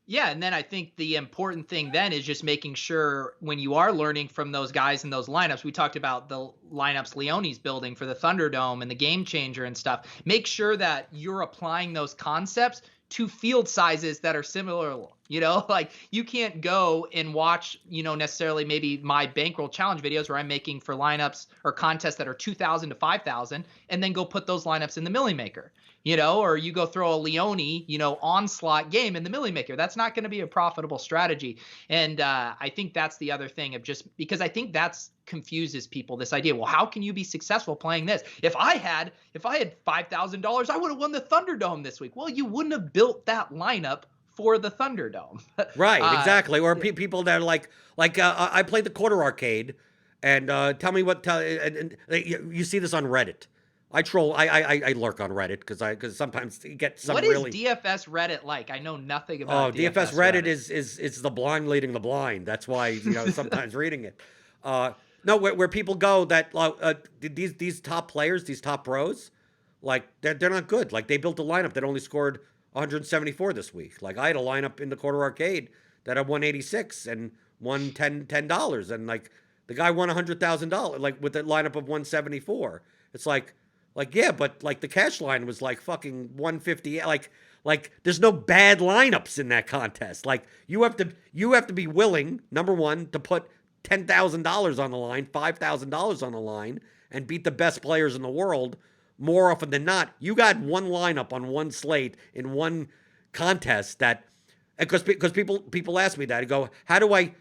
Yeah, and then I think the important thing then is just making sure when you are learning from those guys in those lineups, we talked about the lineups Leone's building for the Thunderdome and the Game Changer and stuff, make sure that you're applying those concepts to field sizes that are similar. Like you can't go and watch, necessarily maybe my bankroll challenge videos where I'm making for lineups or contests that are 2,000 to 5,000 and then go put those lineups in the Millie Maker, or you go throw a Leone, onslaught game in the Millie Maker. That's not going to be a profitable strategy. And I think that's the other thing of just because I think that's confuses people, this idea. Well, how can you be successful playing this? If I had $5,000, I would have won the Thunderdome this week. Well, you wouldn't have built that lineup for the Thunderdome. Right, exactly. Or people that are like I played the quarter arcade, and tell me what. You see this on Reddit. I troll. I lurk on Reddit because sometimes you get some what really. What is DFS Reddit like? I know nothing about. DFS Reddit is the blind leading the blind. That's why sometimes reading it. No, where people go that these top players, these top pros, like they're not good. Like they built a lineup that only scored 174 this week. Like I had a lineup in the quarter arcade that had 186 and won $10, and like the guy won $100,000 like with a lineup of 174. It's like yeah, but like the cash line was like fucking 150. Like there's no bad lineups in that contest. Like you have to be willing, number one, to put $10,000 on the line, $5,000 on the line, and beat the best players in the world. More often than not, you got one lineup on one slate in one contest that, because people ask me that, I go, how do like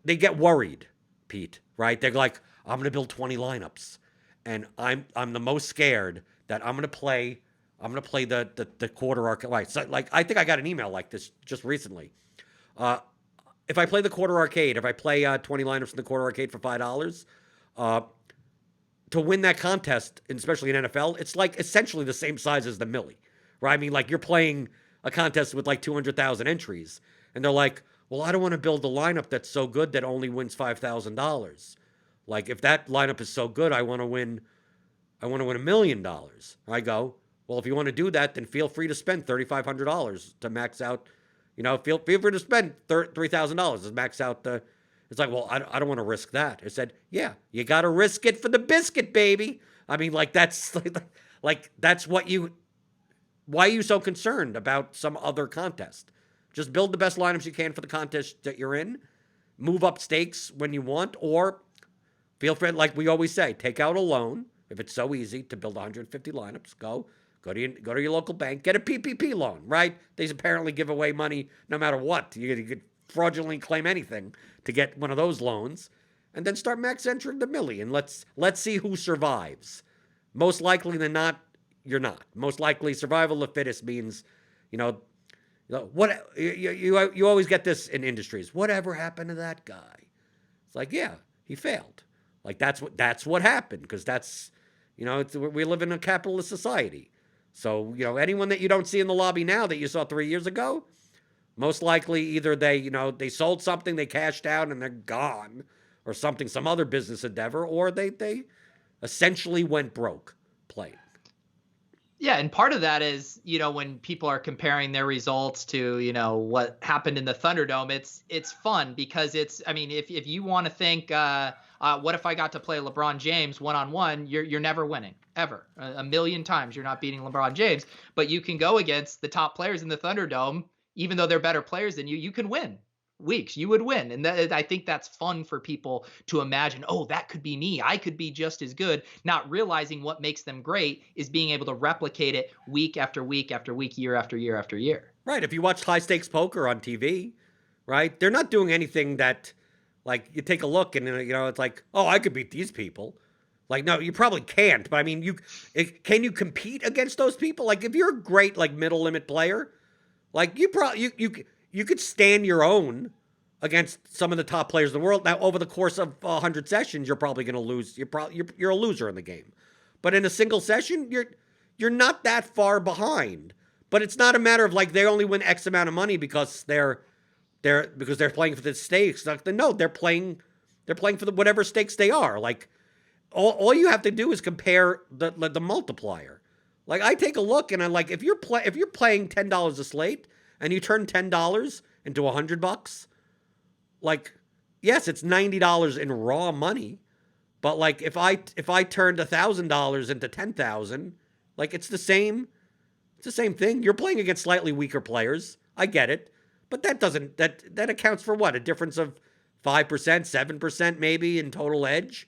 they get worried, Pete, right? They're like, I'm gonna build 20 lineups, and I'm the most scared that I'm gonna play the quarter arcade. Right, so like I think I got an email like this just recently. If I play the quarter arcade, if I play 20 lineups in the quarter arcade for $5. To win that contest, and especially in NFL, it's like essentially the same size as the Millie, right? I mean, like you're playing a contest with like 200,000 entries, and they're like, well, I don't want to build a lineup that's so good that only wins $5,000. Like if that lineup is so good, I want to win $1 million. I go, well, if you want to do that, then feel free to spend $3,500 to max out. Feel free to spend $3,000 to max out the. It's like, well, I don't want to risk that. I said, yeah, you got to risk it for the biscuit, baby. I mean, like that's that's why are you so concerned about some other contest? Just build the best lineups you can for the contest that you're in. Move up stakes when you want, or feel free, like we always say, take out a loan if it's so easy to build 150 lineups. Go to your local bank, get a PPP loan, right? They apparently give away money no matter what. You could fraudulently claim anything to get one of those loans, and then start max entering the Millie, and let's see who survives. Most likely than not, you're not. Most likely, survival of the fittest means, what you always get this in industries. Whatever happened to that guy? It's like, yeah, he failed. Like that's what happened, because that's we live in a capitalist society. So anyone that you don't see in the lobby now that you saw 3 years ago, most likely either they sold something, they cashed out, and they're gone, or some other business endeavor, or they essentially went broke playing. Yeah, and part of that is, when people are comparing their results to, what happened in the Thunderdome, it's fun because if you want to think, what if I got to play LeBron James one-on-one, you're never winning, ever. A million times you're not beating LeBron James, but you can go against the top players in the Thunderdome. Even though they're better players than you can win weeks. You would win. And I think that's fun for people to imagine, oh, that could be me. I could be just as good. Not realizing what makes them great is being able to replicate it week after week after week, year after year after year. Right. If you watch high stakes poker on TV, right, they're not doing anything that, like, you take a look and, it's like, oh, I could beat these people. Like, no, you probably can't. But I mean, can you compete against those people? Like, if you're a great, like, middle limit player, Like you could stand your own against some of the top players in the world. Now, over the course of 100 sessions, you're probably going to lose. You're a loser in the game. But in a single session, you're not that far behind. But it's not a matter of like they only win X amount of money because they're playing for the stakes. Like, no, they're playing for whatever stakes they are. Like all you have to do is compare the multiplier. Like I take a look and I'm like, if you're playing $10 a slate and you turn $10 into $100, like yes, it's $90 in raw money, but like if I turned $1,000 into 10,000, like it's the same thing. You're playing against slightly weaker players. I get it, but that accounts for what? A difference of 5%, 7% maybe in total edge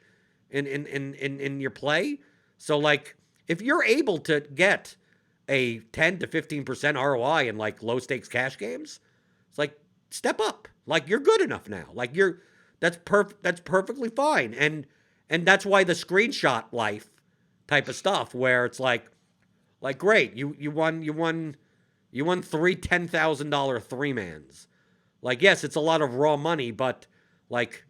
in your play. So like if you're able to get a 10 to 15% ROI in like low stakes cash games, it's like step up. Like you're good enough now. Like that's perfectly fine. And that's why the screenshot life type of stuff where it's like great, you won three $10,000 three-mans. Like yes, it's a lot of raw money, but like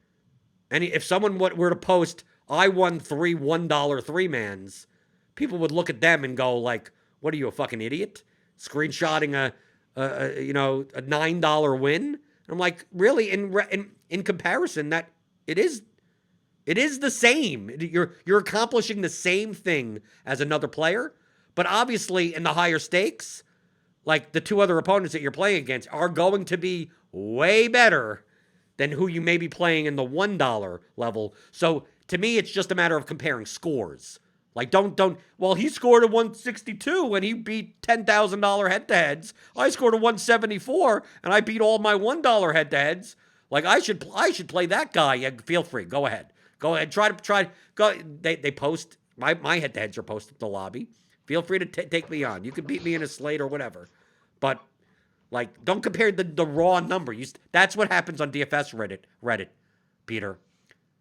if someone were to post I won three $1 three-mans, people would look at them and go like, what are you, a fucking idiot? Screenshotting a $9 win? And I'm like, really? In comparison, that it is the same. You're accomplishing the same thing as another player, but obviously in the higher stakes, like the two other opponents that you're playing against are going to be way better than who you may be playing in the $1 level. So to me, it's just a matter of comparing scores. Like, well, he scored a 162 and he beat $10,000 head-to-heads. I scored a 174 and I beat all my $1 head-to-heads. Like, I should play that guy. Yeah, feel free. Go ahead. Try. Go. They post, my head-to-heads are posted in the lobby. Feel free to take me on. You can beat me in a slate or whatever. But, like, don't compare the raw number. That's what happens on DFS Reddit, Peter.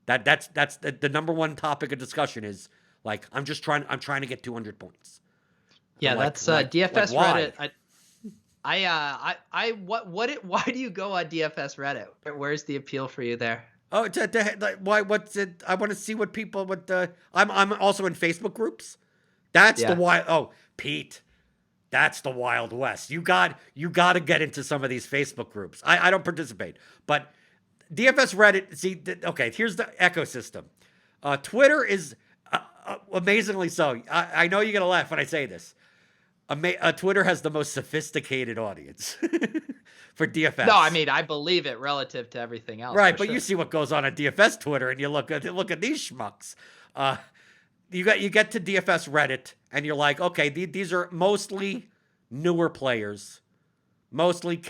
That's the number one topic of discussion is, like, I'm trying to get 200 points. Yeah, like, that's DFS why? Reddit. Why do you go on DFS Reddit? Where's the appeal for you there? Oh, why? What's it? I want to see what people. I'm also in Facebook groups. That's the wild. Oh, Pete, that's the Wild West. You got to get into some of these Facebook groups. I don't participate, but DFS Reddit. See, okay, here's the ecosystem. Twitter is amazingly so. I know you're gonna laugh when I say this. Twitter has the most sophisticated audience for DFS. No, I mean I believe it relative to everything else. Right, but sure. You see what goes on DFS Twitter, and you look at these schmucks. You get to DFS Reddit, and you're like, okay, these are mostly newer players, mostly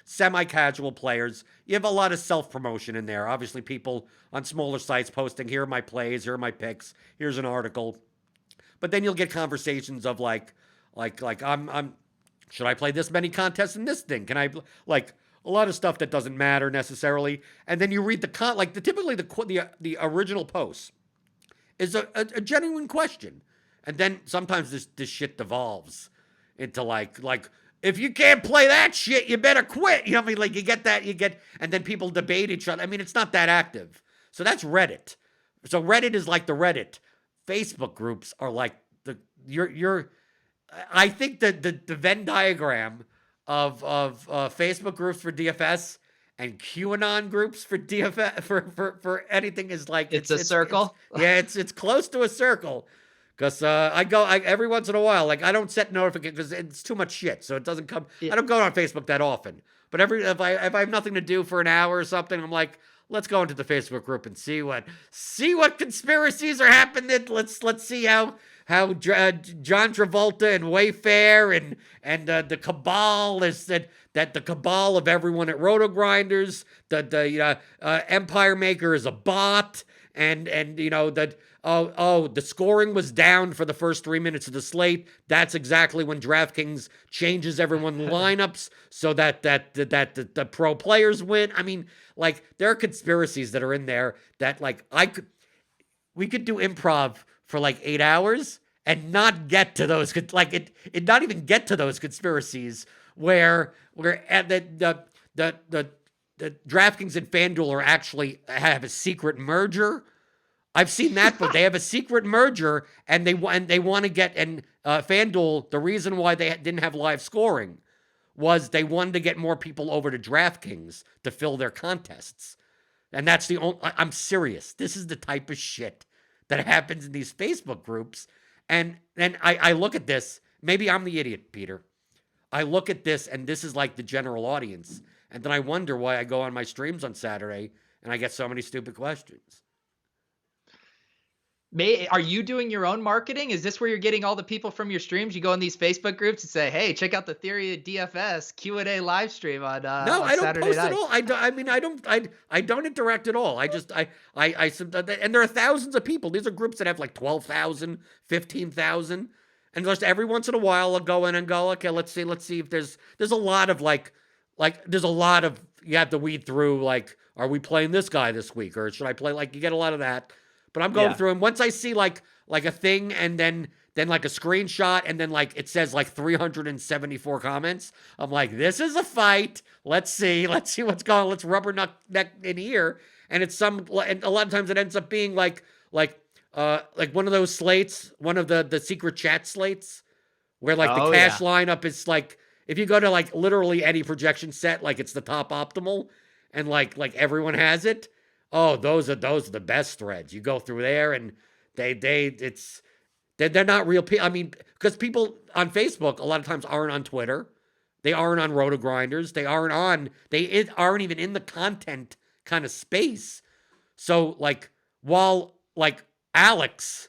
semi-casual players. You have a lot of self-promotion in there. Obviously, people on smaller sites posting, here are my plays, here are my picks, here's an article. But then you'll get conversations of like I'm should I play this many contests in this thing? Can I like a lot of stuff that doesn't matter necessarily. And then you read typically the original post is a genuine question. And then sometimes this shit devolves into like if you can't play that shit, you better quit. You know what I mean? Like and then people debate each other. I mean, it's not that active. So that's Reddit. So Reddit is like the Reddit. Facebook groups are like I think the Venn diagram of Facebook groups for DFS and QAnon groups for DFS for anything is like it's a circle. It's close to a circle. Because I go every once in a while, like I don't set notifications because it's too much shit, so it doesn't come. Yeah. I don't go on Facebook that often, but if I have nothing to do for an hour or something, I'm like, let's go into the Facebook group and see what conspiracies are happening. Let's see how John Travolta and Wayfair and the cabal is that the cabal of everyone at Roto Grinders, the Empire Maker is a bot, and you know that. The scoring was down for the first 3 minutes of the slate. That's exactly when DraftKings changes everyone's lineups so that the pro players win. I mean, like there are conspiracies that are in there that like we could do improv for like 8 hours and not get to those not even get to those conspiracies where at the DraftKings and FanDuel are actually have a secret merger. I've seen that, but they have a secret merger, and they want to get, and FanDuel. The reason why they didn't have live scoring was they wanted to get more people over to DraftKings to fill their contests, and that's the only. I'm serious. This is the type of shit that happens in these Facebook groups, and then I look at this. Maybe I'm the idiot, Peter. I look at this, and this is like the general audience, and then I wonder why I go on my streams on Saturday and I get so many stupid questions. Are you doing your own marketing? Is this where you're getting all the people from your streams? You go in these Facebook groups and say, "Hey, check out the Theory of DFS Q&A live stream on no, on I don't Saturday post night." at all. I don't interact at all. I just I and there are thousands of people. These are groups that have like 12,000, 15,000, and just every once in a while I'll go in and go, okay, let's see if there's a lot of like there's a lot of, you have to weed through, like, are we playing this guy this week, or should I play, like, you get a lot of that. But I'm going through, and once I see like a thing, and then like a screenshot, and then like it says like 374 comments, I'm like, this is a fight. Let's see what's going on. Let's rubberneck in here. And it's and a lot of times it ends up being like one of those slates, one of the secret chat slates, where like the cash lineup is like, if you go to like literally any projection set, like it's the top optimal, and like everyone has it. Oh, those are the best threads. You go through there, and they're not real people. I mean, because people on Facebook a lot of times aren't on Twitter, they aren't on Roto Grinders, they aren't even in the content kind of space. So like, while like Alex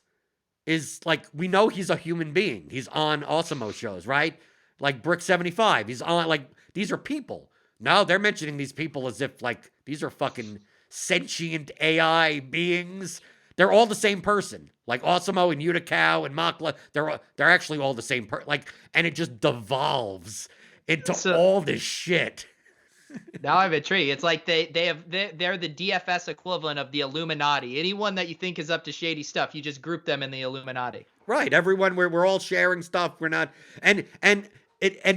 is like, we know he's a human being. He's on Awesemo shows, right? Like Brick75, he's on, like, these are people. Now they're mentioning these people as if like these are fucking sentient AI beings. They're all the same person. Like Awesemo and Utica and Makla, they're actually all the same like, and it just devolves into all this shit. Now I'm intrigued. It's like they're the DFS equivalent of the Illuminati. Anyone that you think is up to shady stuff, you just group them in the Illuminati. Right. Everyone, we're all sharing stuff. We're not, and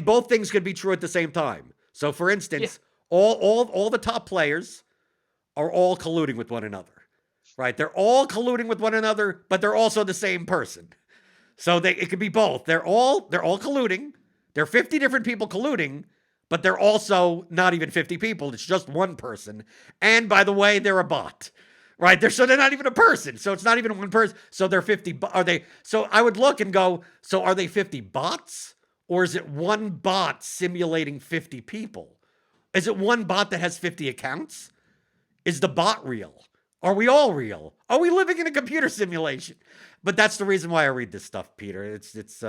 both things could be true at the same time. So for instance, all the top players are all colluding with one another, right? They're all colluding with one another, but they're also the same person. So it could be both. They're all colluding. There are 50 different people colluding, but they're also not even 50 people. It's just one person. And by the way, they're a bot, right? So they're not even a person. So it's not even one person. So they're 50. So I would look and go, so are they 50 bots? Or is it one bot simulating 50 people? Is it one bot that has 50 accounts? Is the bot real? Are we all real? Are we living in a computer simulation? But that's the reason why I read this stuff, Peter. It's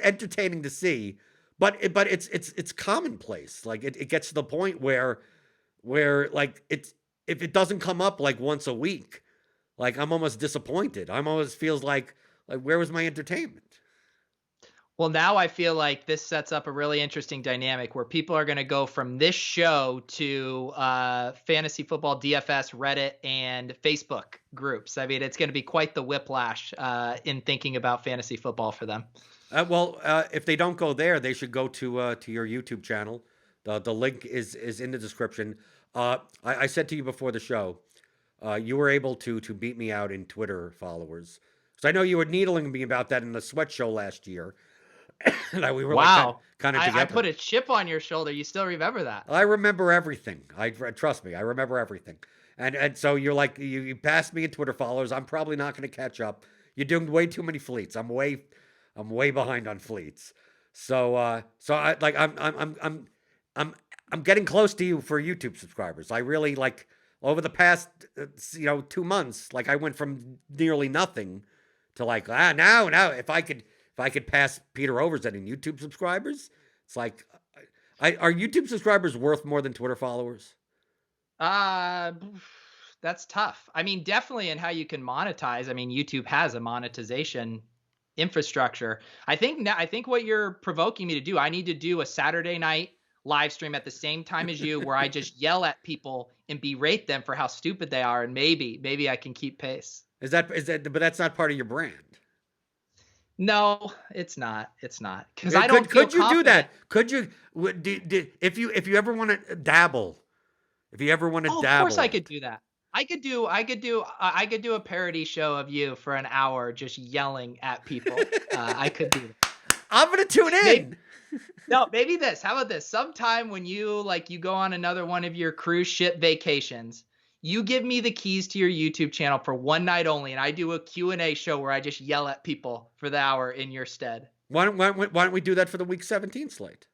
entertaining to see, but it's commonplace. Like it gets to the point where like if it doesn't come up like once a week, like I'm almost disappointed. I'm always feels like where was my entertainment? Well, now I feel like this sets up a really interesting dynamic where people are going to go from this show to fantasy football DFS, Reddit, and Facebook groups. I mean, it's going to be quite the whiplash in thinking about fantasy football for them. If they don't go there, they should go to your YouTube channel. The link is in the description. I said to you before the show, you were able to beat me out in Twitter followers. So I know you were needling me about that in the Sweat Show last year. That we were wow. kind of together. I put a chip on your shoulder. You still remember that? I remember everything. Trust me, I remember everything. And so you're like, you passed me in Twitter followers. I'm probably not going to catch up. You're doing way too many fleets. I'm way behind on fleets. So I'm getting close to you for YouTube subscribers. I really like over the past 2 months. Like I went from nearly nothing to like now if I could pass Peter Overzet in YouTube subscribers, it's like, are YouTube subscribers worth more than Twitter followers? That's tough. I mean, definitely in how you can monetize. I mean, YouTube has a monetization infrastructure. I think what you're provoking me to do, I need to do a Saturday night live stream at the same time as you, where I just yell at people and berate them for how stupid they are, and maybe I can keep pace. Is that? But that's not part of your brand. No, it's not. It's not because I don't feel Could you do confident. that? Could you if you ever want to dabble? If you ever want to Oh, of course I dabble. could do that. I could do a parody show of you for an hour just yelling at people. I could do that. I'm gonna tune Maybe in. no, maybe this. How about this? Sometime when you go on another one of your cruise ship vacations, you give me the keys to your YouTube channel for one night only, and I do a Q&A show where I just yell at people for the hour in your stead. Why don't we do that for the week 17 slate?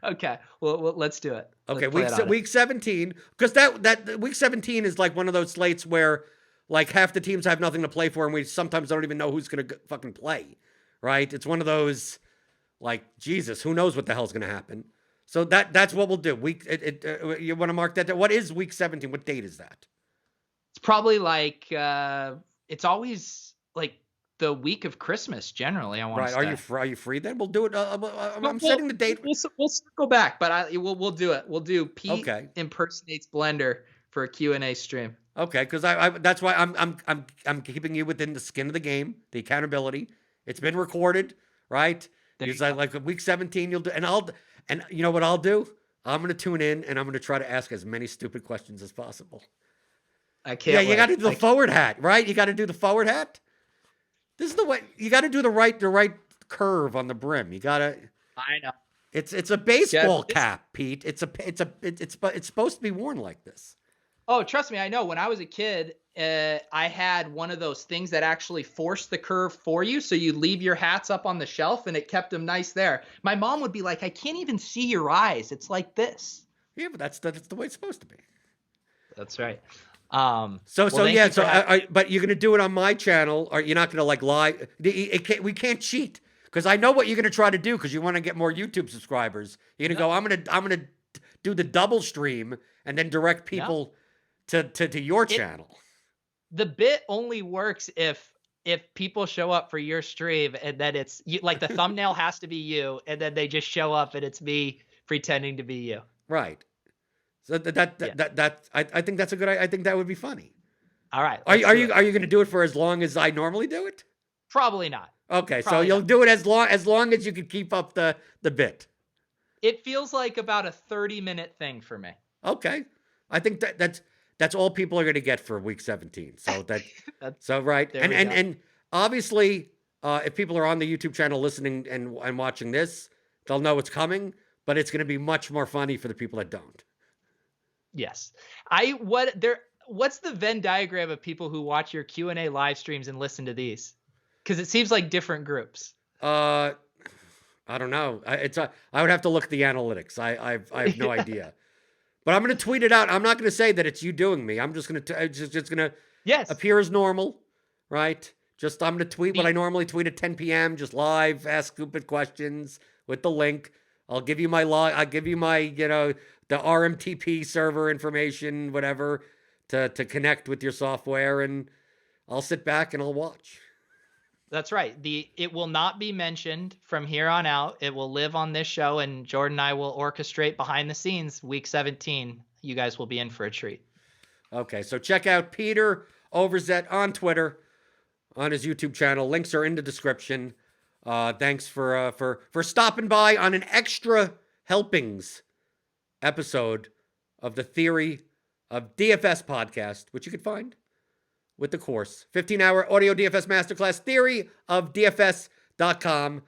Okay, well, let's do it. Okay, Let's play it on it. week 17, because that week 17 is like one of those slates where like half the teams have nothing to play for, and we sometimes don't even know who's gonna fucking play. Right? It's one of those like Jesus, who knows what the hell's gonna happen. So that's what we'll do. You want to mark that down? What is week 17? What date is that? It's probably like it's always like the week of Christmas generally. I want Right? to say. Are you free then? We'll do it. We'll, I'm we'll, setting the date. we'll circle back, but we'll do it. We'll do Pete Okay. impersonates Blender for a Q&A stream. Okay, because I that's why I'm keeping you within the skin of the game, the accountability. It's been recorded, right? There Because you go. like week 17, you'll do, and you know what I'll do? I'm gonna tune in and I'm gonna try to ask as many stupid questions as possible. I can't Yeah, wait. you got to do the forward hat, right? You got to do the forward hat. This is the way you got to do the right curve on the brim. You got to. I know. It's a baseball Jeff, cap, Pete. It's supposed to be worn like this. Oh, trust me, I know. When I was a kid, I had one of those things that actually forced the curve for you. So you leave your hats up on the shelf and it kept them nice there. My mom would be like, I can't even see your eyes. It's like this. Yeah, but that's the way it's supposed to be. That's right. But you're gonna do it on my channel, or you're not gonna like lie. We can't cheat because I know what you're gonna try to do because you want to get more YouTube subscribers. You're gonna go. I'm gonna do the double stream and then direct people to your channel. The bit only works if people show up for your stream and then it's you, like the thumbnail has to be you and then they just show up and it's me pretending to be you. Right. So I think that's a good. I think that would be funny. All right. Are you going to do it for as long as I normally do it? Probably not. Okay, so Probably you'll not. do it as long as you can keep up the bit. It feels like about a 30-minute thing for me. Okay, I think that's all people are going to get for week 17. So so right, and obviously, if people are on the YouTube channel listening and watching this, they'll know it's coming. But it's going to be much more funny for the people that don't. Yes. What's the Venn diagram of people who watch your Q&A live streams and listen to these? Because it seems like different groups. I don't know. I would have to look at the analytics. I have no idea. But I'm going to tweet it out. I'm not going to say that it's you doing me. I'm just going to appear as normal, right? I'm going to tweet what I normally tweet at 10 p.m. Just live, ask stupid questions with the link. I'll give you my log. I'll give you my, the RMTP server information, whatever, to connect with your software, and I'll sit back and I'll watch. That's right. It will not be mentioned from here on out. It will live on this show, and Jordan and I will orchestrate behind the scenes. Week 17, you guys will be in for a treat. Okay, so check out Peter Overzet on Twitter, on his YouTube channel. Links are in the description. Thanks for stopping by on an extra helpings episode of the Theory of DFS podcast, which you can find with the course. 15-hour audio DFS masterclass, theoryofdfs.com.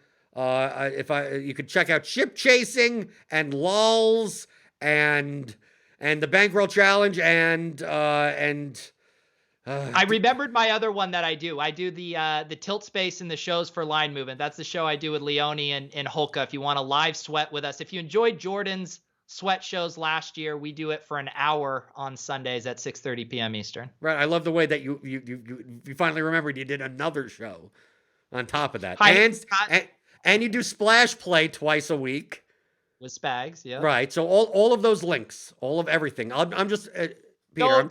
You could check out ship chasing and lulls and the bankroll challenge and I remembered my other one that I do. I do the tilt space and the shows for line movement. That's the show I do with Leone and Holka. If you want to live sweat with us, if you enjoyed Jordan's sweat shows last year, we do it for an hour on Sundays at 6:30 p.m. Eastern. Right. I love the way that you finally remembered you did another show on top of that. And you do splash play twice a week with Spags. Yeah. Right. So all of those links, all of everything. I'm just Peter.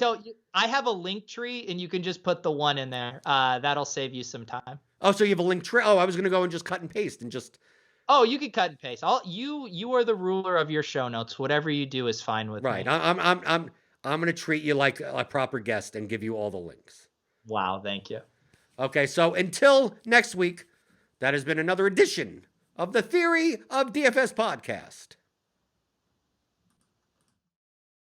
I have a link tree, and you can just put the one in there. That'll save you some time. Oh, so you have a link tree? Oh, I was gonna go and just cut and paste and just. Oh, you can cut and paste. You are the ruler of your show notes. Whatever you do is fine with me. Right. I'm gonna treat you like a proper guest and give you all the links. Wow. Thank you. Okay. So until next week, That has been another edition of the Theory of DFS podcast.